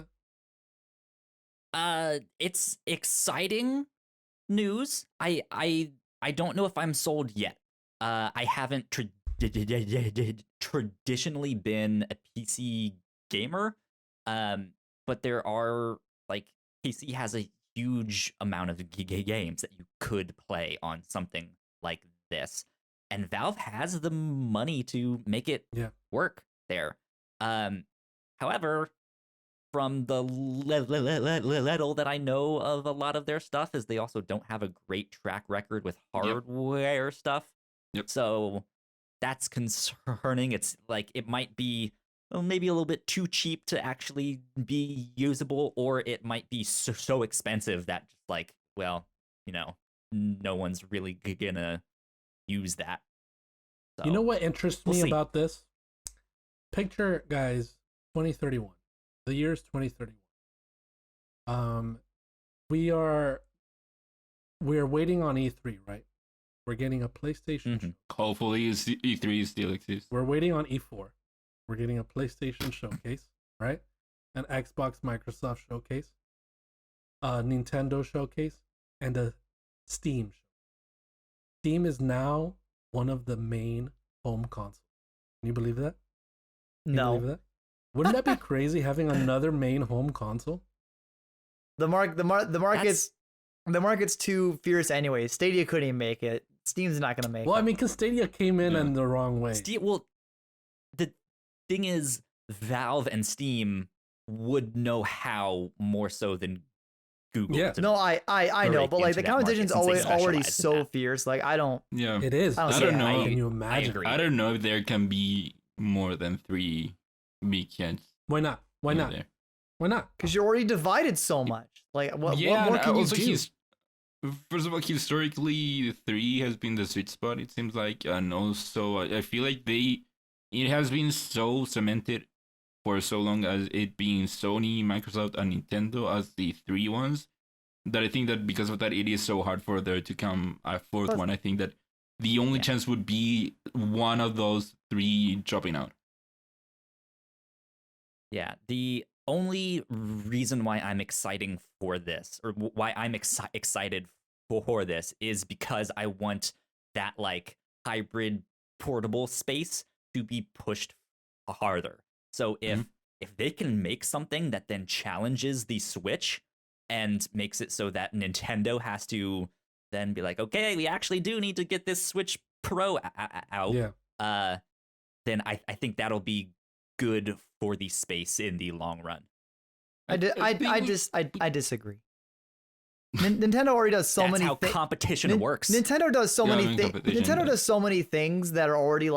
that? It's exciting news. I don't know if I'm sold yet. I haven't traditionally been a PC gamer, but there are PC has a huge amount of games that you could play on something like this, and Valve has the money to make it work there. However, from the little that I know of a lot of their stuff, is they also don't have a great track record with hardware stuff. Yep. So that's concerning. It's it might be maybe a little bit too cheap to actually be usable, or it might be so expensive that no one's really gonna use that. So, you know what interests me about this? Picture, guys, 2031. The year's 2031. We're waiting on E3, right? We're getting a PlayStation show. Hopefully E3 still exists. We're waiting on E4. We're getting a PlayStation showcase, right? An Xbox Microsoft showcase, a Nintendo showcase, and a Steam show. Steam is now one of the main home consoles. Can you believe that? No. Believe that? Wouldn't that be crazy having another main home console? The market's too fierce anyway. Stadia couldn't even make it. Steam's not gonna make it. Well, I mean, because Stadia came in in the wrong way. The thing is, Valve and Steam would know how more so than Google. Yeah. No, I know, but the competition's already so fierce. I don't. Yeah, it is. I don't know. Can you imagine? I don't know if there can be more than 3 weekends. Why not? Why not? There. Why not? Because you're already divided so much. What more can you do? First of all, historically, 3 has been the sweet spot, it seems like, and also I feel like it has been so cemented for so long as it being Sony, Microsoft, and Nintendo as the 3 ones, that I think that because of that, it is so hard for there to come a 4th one. I think that the only chance would be one of those 3 dropping out. Yeah, the only reason why I'm excited for this, or why I'm excited for this, is because I want that hybrid portable space to be pushed harder. So if they can make something that then challenges the Switch and makes it so that Nintendo has to then be like, okay, we actually do need to get this Switch Pro out. Then I think that'll be good for the space in the long run. I disagree. Nintendo already does so many. That's how competition works. Nintendo does so many things. Nintendo does so many things that are already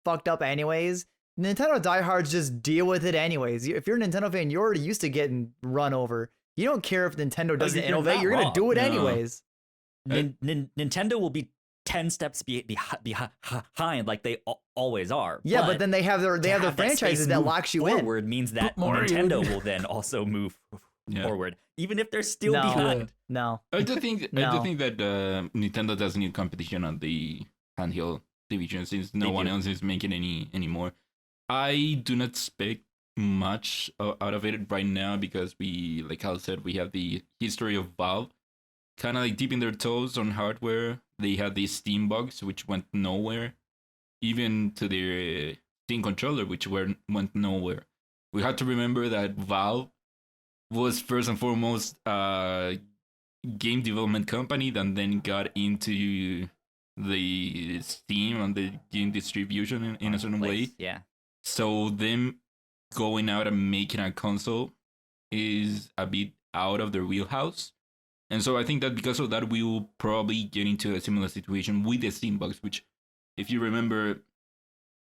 fucked up anyways. Nintendo diehards just deal with it anyways. If you're a Nintendo fan, you're already used to getting run over. You don't care if Nintendo doesn't innovate. You're gonna do it anyways. Nintendo will be 10 steps behind, like they always are. Yeah, but then they have their franchises that locks you forward in. Means that Nintendo will then also move forward, even if they're still behind. No, I do think that Nintendo does need competition on the handheld division since no one else is making any anymore. I do not expect much out of it right now because we, like Hal said, we have the history of Valve kind of dipping their toes on hardware. They had the Steam bugs, which went nowhere, even to their Steam controller, which went nowhere. We have to remember that Valve was first and foremost a game development company that then got into the Steam and the game distribution in a certain way. Yeah. So them going out and making a console is a bit out of their wheelhouse. And so I think that because of that, we will probably get into a similar situation with the Steambox, which, if you remember,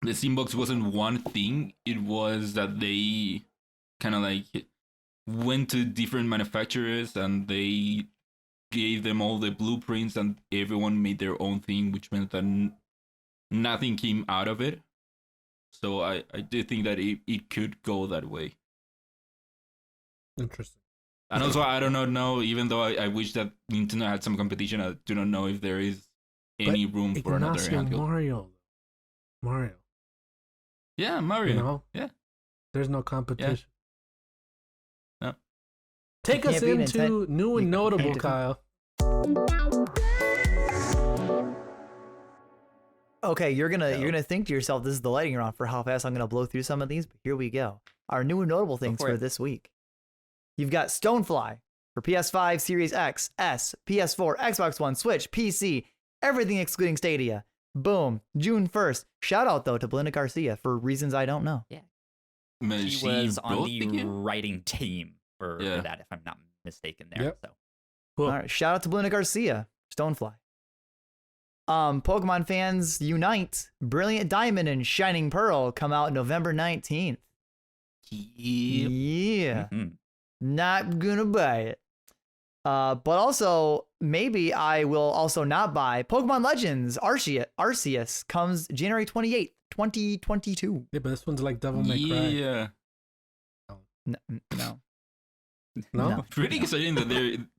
the Steambox wasn't one thing. It was that they kind of like went to different manufacturers and they gave them all the blueprints and everyone made their own thing, which meant that nothing came out of it. So I do think that it could go that way. Interesting. And also, I do not know, even though I wish that Nintendo had some competition, I do not know if there is any room for another handheld. Mario. Yeah, Mario. You know? Yeah. There's no competition. Yeah. No. Take us into new and notable, Kyle. Okay, you're gonna think to yourself, this is the lighting round for how fast I'm gonna blow through some of these, but here we go. Our new and notable things for this week. You've got Stonefly for PS5, Series X, S, PS4, Xbox One, Switch, PC, everything excluding Stadia. Boom, June 1st. Shout out though to Belinda Garcia for reasons I don't know. Yeah. She was on the writing team for that, if I'm not mistaken there. Yep. So Cool. All right, shout out to Belinda Garcia, Stonefly. Pokemon fans unite. Brilliant Diamond and Shining Pearl come out November 19th. Yeah. Mm-hmm. Not gonna buy it. But also, maybe I will also not buy Pokemon Legends Arceus comes January 28th, 2022. Yeah, but this one's like Devil May Cry. Yeah. No. No? Pretty exciting that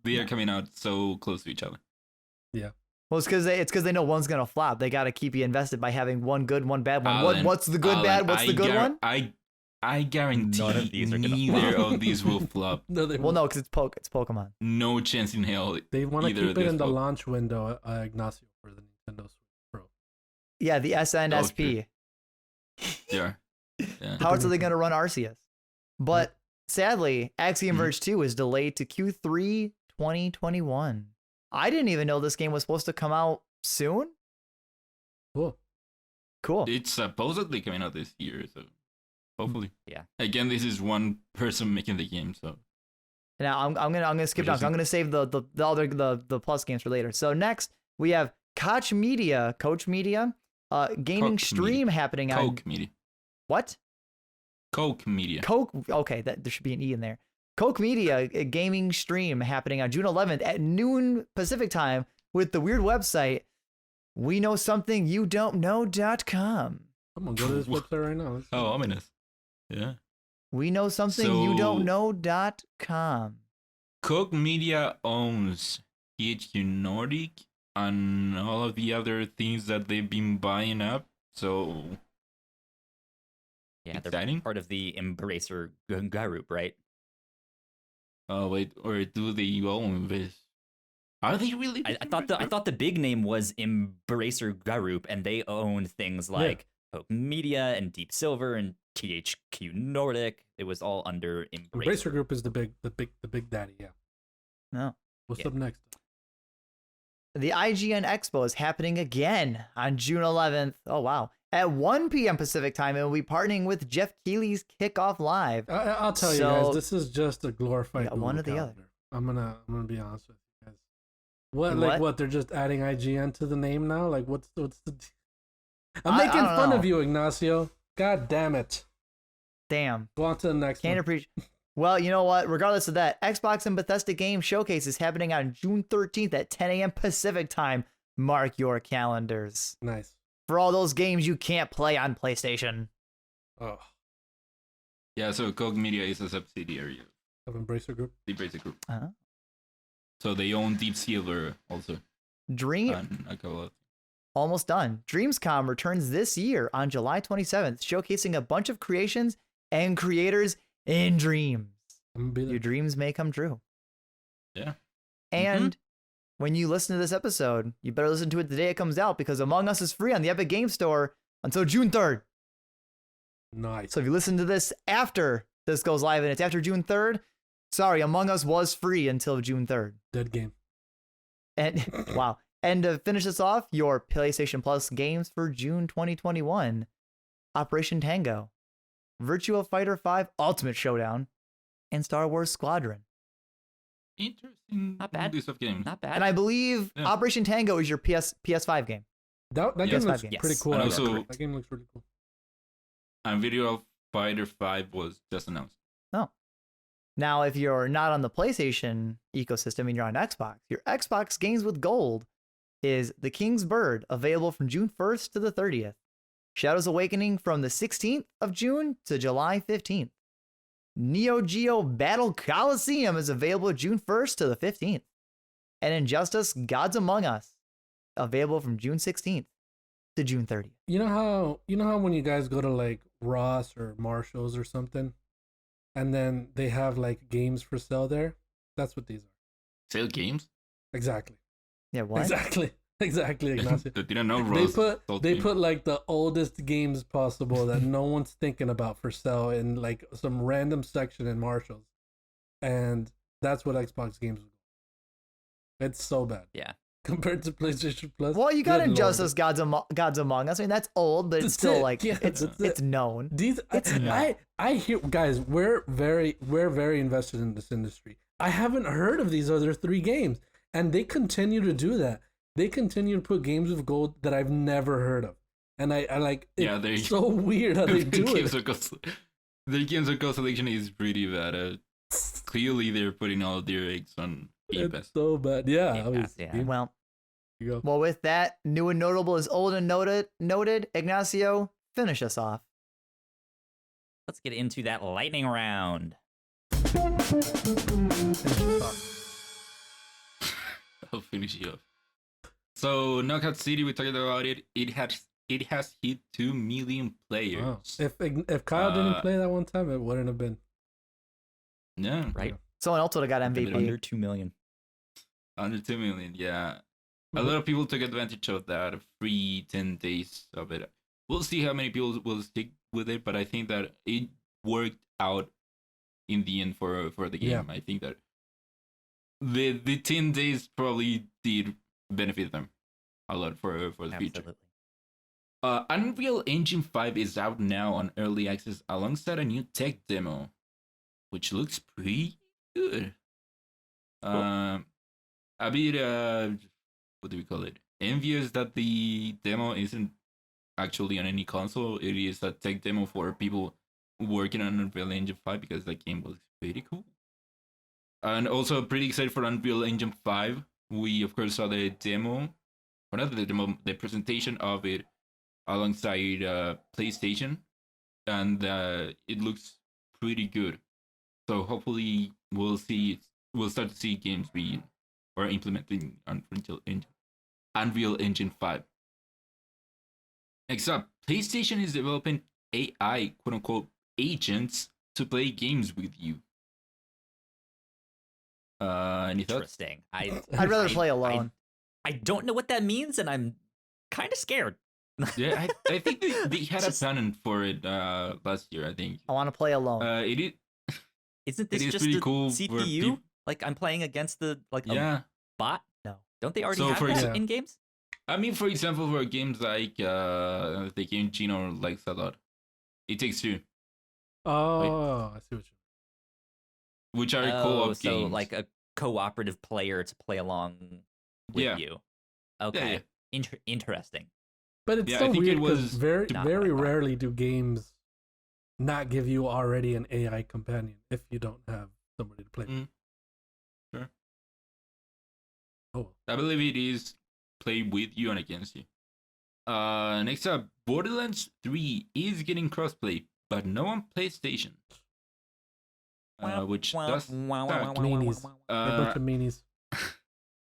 they are coming out so close to each other. Yeah. Well, it's because they know one's gonna flop. They got to keep you invested by having one good, one bad one. What's the good, bad? What's the good one? I guarantee none of these are gonna neither of these will flop. No, Well, no, because it's Pokemon. No chance in hell. They want to either keep it in the will. launch window, Ignacio, for the Nintendo Switch Pro. Yeah, the SNSP. Yeah. How else are they gonna run Arceus? But sadly, Axiom Verge 2 is delayed to Q3 2021. I didn't even know this game was supposed to come out soon. Cool. It's supposedly coming out this year, so hopefully. Yeah. Again, this is one person making the game, so. Now I'm gonna skip down. So I'm gonna save the other plus games for later. So next we have Koch Media, gaming Koch stream Media. happening on Coke Media. What? Coke Media. Coke. Okay, there should be an E in there. Coke Media, a gaming stream happening on June 11th at noon Pacific time with the weird website we know something you don't know.com. I'm gonna go to this website right now. Oh, ominous. Yeah. We know something you don't know.com. Coke Media owns THQ Nordic and all of the other things that they've been buying up. So yeah, they're exciting. part of the Embracer group, right? Oh wait, or do they own this? Are they really? I thought the big name was Embracer Group, and they own things like Coke Media and Deep Silver and THQ Nordic. It was all under Embracer. Embracer Group is the big daddy. Yeah. No. What's up next? The IGN Expo is happening again on June 11th. Oh wow. At 1 p.m. Pacific time, and we'll be partnering with Jeff Keighley's Kickoff Live. I'll tell you guys, this is just a glorified Google one or the Calendar. other. I'm gonna be honest with you guys. What they're just adding IGN to the name now? Like what's the I'm making fun of you, Ignacio. God damn it. Damn. Go on to the next Can't one. appreciate. Well, you know what? Regardless of that, Xbox and Bethesda Game Showcase is happening on June 13th at 10 a.m. Pacific time. Mark your calendars. Nice. For all those games you can't play on PlayStation. Oh. Yeah, so Coke Media is a subsidiary Of Embracer Group. the Embracer Group. Uh-huh. So they own Deep Silver also. And a couple of. Almost done. Dreamscom returns this year on July 27th, showcasing a bunch of creations and creators in dreams. I'm gonna be there. Your dreams may come true. Yeah. And when you listen to this episode, you better listen to it the day it comes out because Among Us is free on the Epic Game Store until June 3rd. Nice. So if you listen to this after this goes live and it's after June 3rd, Sorry, Among Us was free until June 3rd. Dead game. And wow. And to finish this off, your PlayStation Plus games for June 2021. Operation Tango, Virtua Fighter 5 Ultimate Showdown, and Star Wars Squadron. Interesting. Not bad. List of games. Not bad. And I believe Operation Tango is your PS5 game. That game looks game. pretty cool. And also, that game looks really cool. And Virtua Fighter 5 was just announced. Oh. Now, if you're not on the PlayStation ecosystem and you're on Xbox, your Xbox Games with Gold is The King's Bird, available from June 1st to the 30th. Shadows Awakening from the 16th of June to July 15th. Neo Geo Battle Coliseum is available June 1st to the 15th. And Injustice Gods Among Us, available from June 16th to June 30th. You know how when you guys go to like Ross or Marshall's or something, and then they have like games for sale there? That's what these are. Sale games? Exactly. Yeah, what? Exactly, Ignacio. They didn't know Ross. They put like the oldest games possible that no one's thinking about for sale in like some random section in Marshall's, and that's what Xbox games will go. It's so bad. Yeah. Compared to PlayStation Plus. Well, you got Injustice Gods Among Us. I mean, that's old, but it's still like it's known. I hear, guys. We're very invested in this industry. I haven't heard of these other three games, and they continue to do that. They continue to put games of gold that I've never heard of, and I like. It's so weird how they do it. The games of gold selection is pretty bad. Clearly, they're putting all their eggs on Game Pass. It's so bad. Yeah. Well, with that, new and notable is old and noted. Ignacio, finish us off. Let's get into that lightning round. I'll finish you off. So Knockout City, we talked about it. It has hit 2 million players. Wow. If Kyle didn't play that one time, it wouldn't have been. Yeah. Right. Someone else would have got MVP. Under 2 million. Under 2 million, yeah. A lot of people took advantage of that free 10 days of it. We'll see how many people will stick with it, but I think that it worked out in the end for the game. Yeah. I think that the 10 days probably did benefit them a lot for the future. Unreal Engine 5 is out now on early access alongside a new tech demo, which looks pretty good. Cool. A bit what do we call it? Envious that the demo isn't actually on any console. It is a tech demo for people working on Unreal Engine 5 because the game looks pretty cool. And also pretty excited for Unreal Engine 5. We of course saw the demo, or not the demo, the presentation of it alongside PlayStation, and it looks pretty good. So hopefully we'll start to see games being or implementing Unreal Engine 5. Next up, PlayStation is developing AI quote-unquote agents to play games with you. Any thoughts? Interesting. I'd rather play alone. I don't know what that means, and I'm kind of scared. Yeah, I think they had a patent for it last year, I think. I want to play alone. Isn't this just pretty a cool CPU? Like I'm playing against a bot? No. Don't they already have that in games? I mean, for example, for games like the game Gino likes a lot, It Takes Two. Oh, I see what you mean. Which are co-op games. So like a cooperative player to play along with you. Okay. Yeah. Interesting. But it's so weird because very rarely do games not give you already an AI companion if you don't have somebody to play with. Sure. Oh. I believe it is play with you and against you. Next up, Borderlands 3 is getting crossplay, but no on PlayStation. Which does meanies. A bunch of meanies.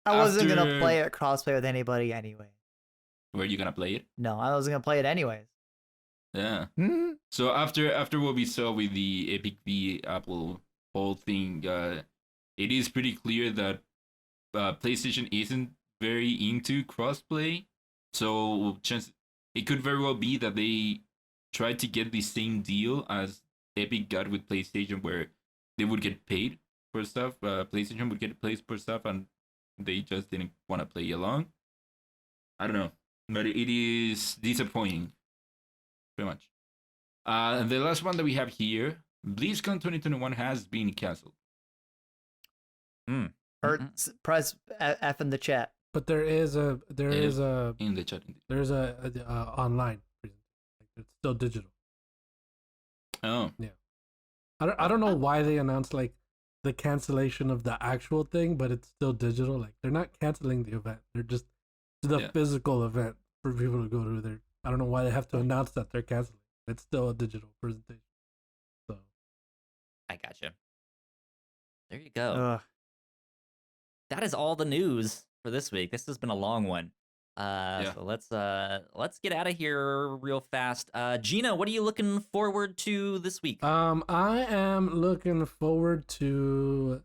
I wasn't gonna play it crossplay with anybody anyway. Were you gonna play it? No, I wasn't gonna play it anyways. Yeah. Mm-hmm. So after what we saw with the Epic v Apple whole thing, it is pretty clear that PlayStation isn't very into crossplay. So it could very well be that they tried to get the same deal as Epic got with PlayStation, where they would get paid for stuff. PlayStation would get plays for stuff, and they just didn't want to play along. I don't know, but it is disappointing, pretty much. And the last one that we have here, BlizzCon 2021 has been canceled. Press F in the chat. But there is a in the chat. There's a online. It's still digital. Oh yeah. I don't know why they announced like the cancellation of the actual thing, but it's still digital. Like they're not canceling the event. They're just the physical event for people to go to. There. I don't know why they have to announce that they're canceling. It's still a digital presentation. So I gotcha. There you go. That is all the news for this week. This has been a long one. So let's get out of here real fast. Gina, what are you looking forward to this week? I am looking forward to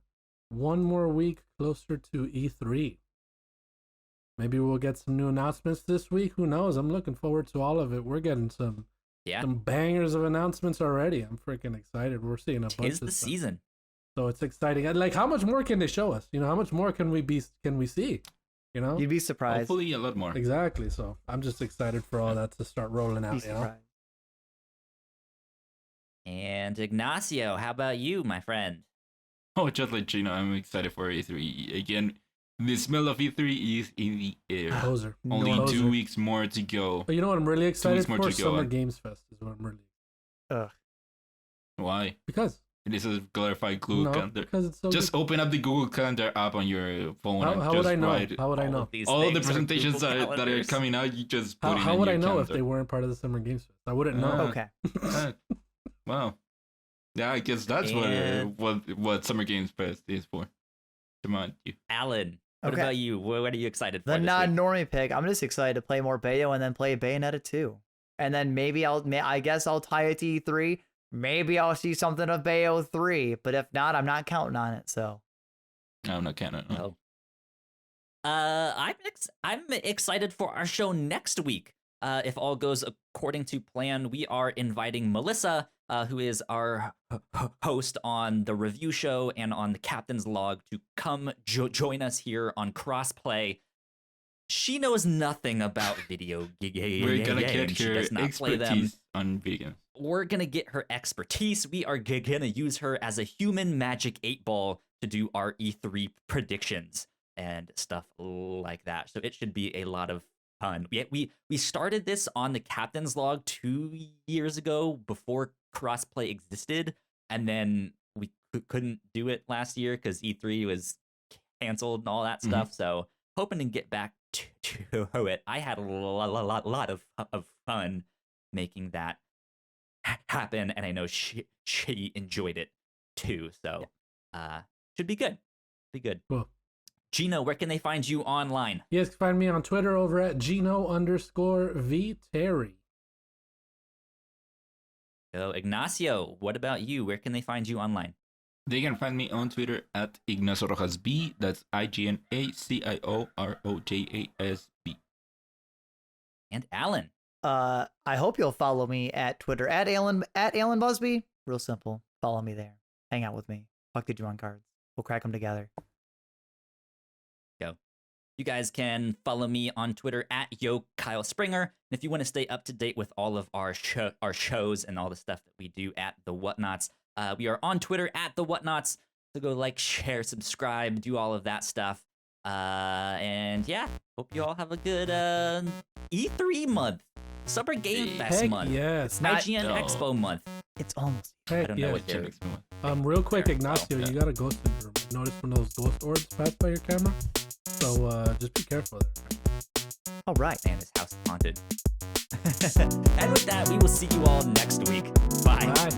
one more week closer to E3. Maybe we'll get some new announcements this week. Who knows? I'm looking forward to all of it. We're getting some bangers of announcements already. I'm freaking excited. We're seeing a bunch Tis of the stuff. season. So it's exciting. Like, how much more can they show us? How much more can we see? You'd be surprised. Hopefully a lot more. Exactly. So I'm just excited for all that to start rolling out. And Ignacio, how about you, my friend? Oh, just like Gina, I'm excited for E3 again. The smell of E3 is in the air. Poser. Only 2 weeks more to go. But you know what I'm really excited for? Summer Games Fest is what I'm really. Why? Because it is a glorified Google Calendar. Because it's so just open up the Google Calendar app on your phone. How would I know? How would I know? All the presentations that are coming out, you just put How would I know if they weren't part of the Summer Games Fest? I wouldn't know. Okay. Wow. Yeah, I guess that's what Summer Games Fest is for. Come on, you. Alan, what about you? What are you excited for? The non-normie pick. I'm just excited to play more Bayo and then play Bayonetta 2. And then maybe I guess I'll tie it to E3. Maybe I'll see something of Bayo 3, but if not, I'm not counting on it. So, no, I'm not counting on it. I'm excited for our show next week. If all goes according to plan, we are inviting Melissa, who is our host on the review show and on the Captain's Log, to come join us here on Crossplay. She knows nothing about video games. We're gonna get her expertise on video games. We're gonna get her expertise. We are gonna use her as a human magic 8-ball to do our E3 predictions and stuff like that. So it should be a lot of fun. We started this on the Captain's Log 2 years ago before Crossplay existed, and then we couldn't do it last year because E3 was canceled and all that stuff. So hoping to get back to it. I had a lot of fun making that happen, and I know she enjoyed it too. So should be good. Cool. Gino, where can they find you online? You guys can find me on Twitter over at Gino_V Terry. So Ignacio, what about you? Where can they find you online? They can find me on Twitter at Ignacio Rojas B. That's IGNACIOROJASB. And Alan. I hope you'll follow me at Twitter at Alan Busby. Real simple. Follow me there. Hang out with me. Talk to Digimon cards. We'll crack them together. Go. You guys can follow me on Twitter at YoKyleSpringer. And if you want to stay up to date with all of our shows and all the stuff that we do at the Whatnauts, we are on Twitter at the Whatnauts. So go like, share, subscribe, do all of that stuff. And yeah, hope you all have a good E3 month, Summer Game Fest month, yes, Ign Expo month. It's almost. I don't know what they're. Real quick, Ignacio, you got a ghost syndrome. Notice when those ghost orbs pass by your camera, so just be careful there. All right, man, this house is haunted. And with that, we will see you all next week. Bye. Bye.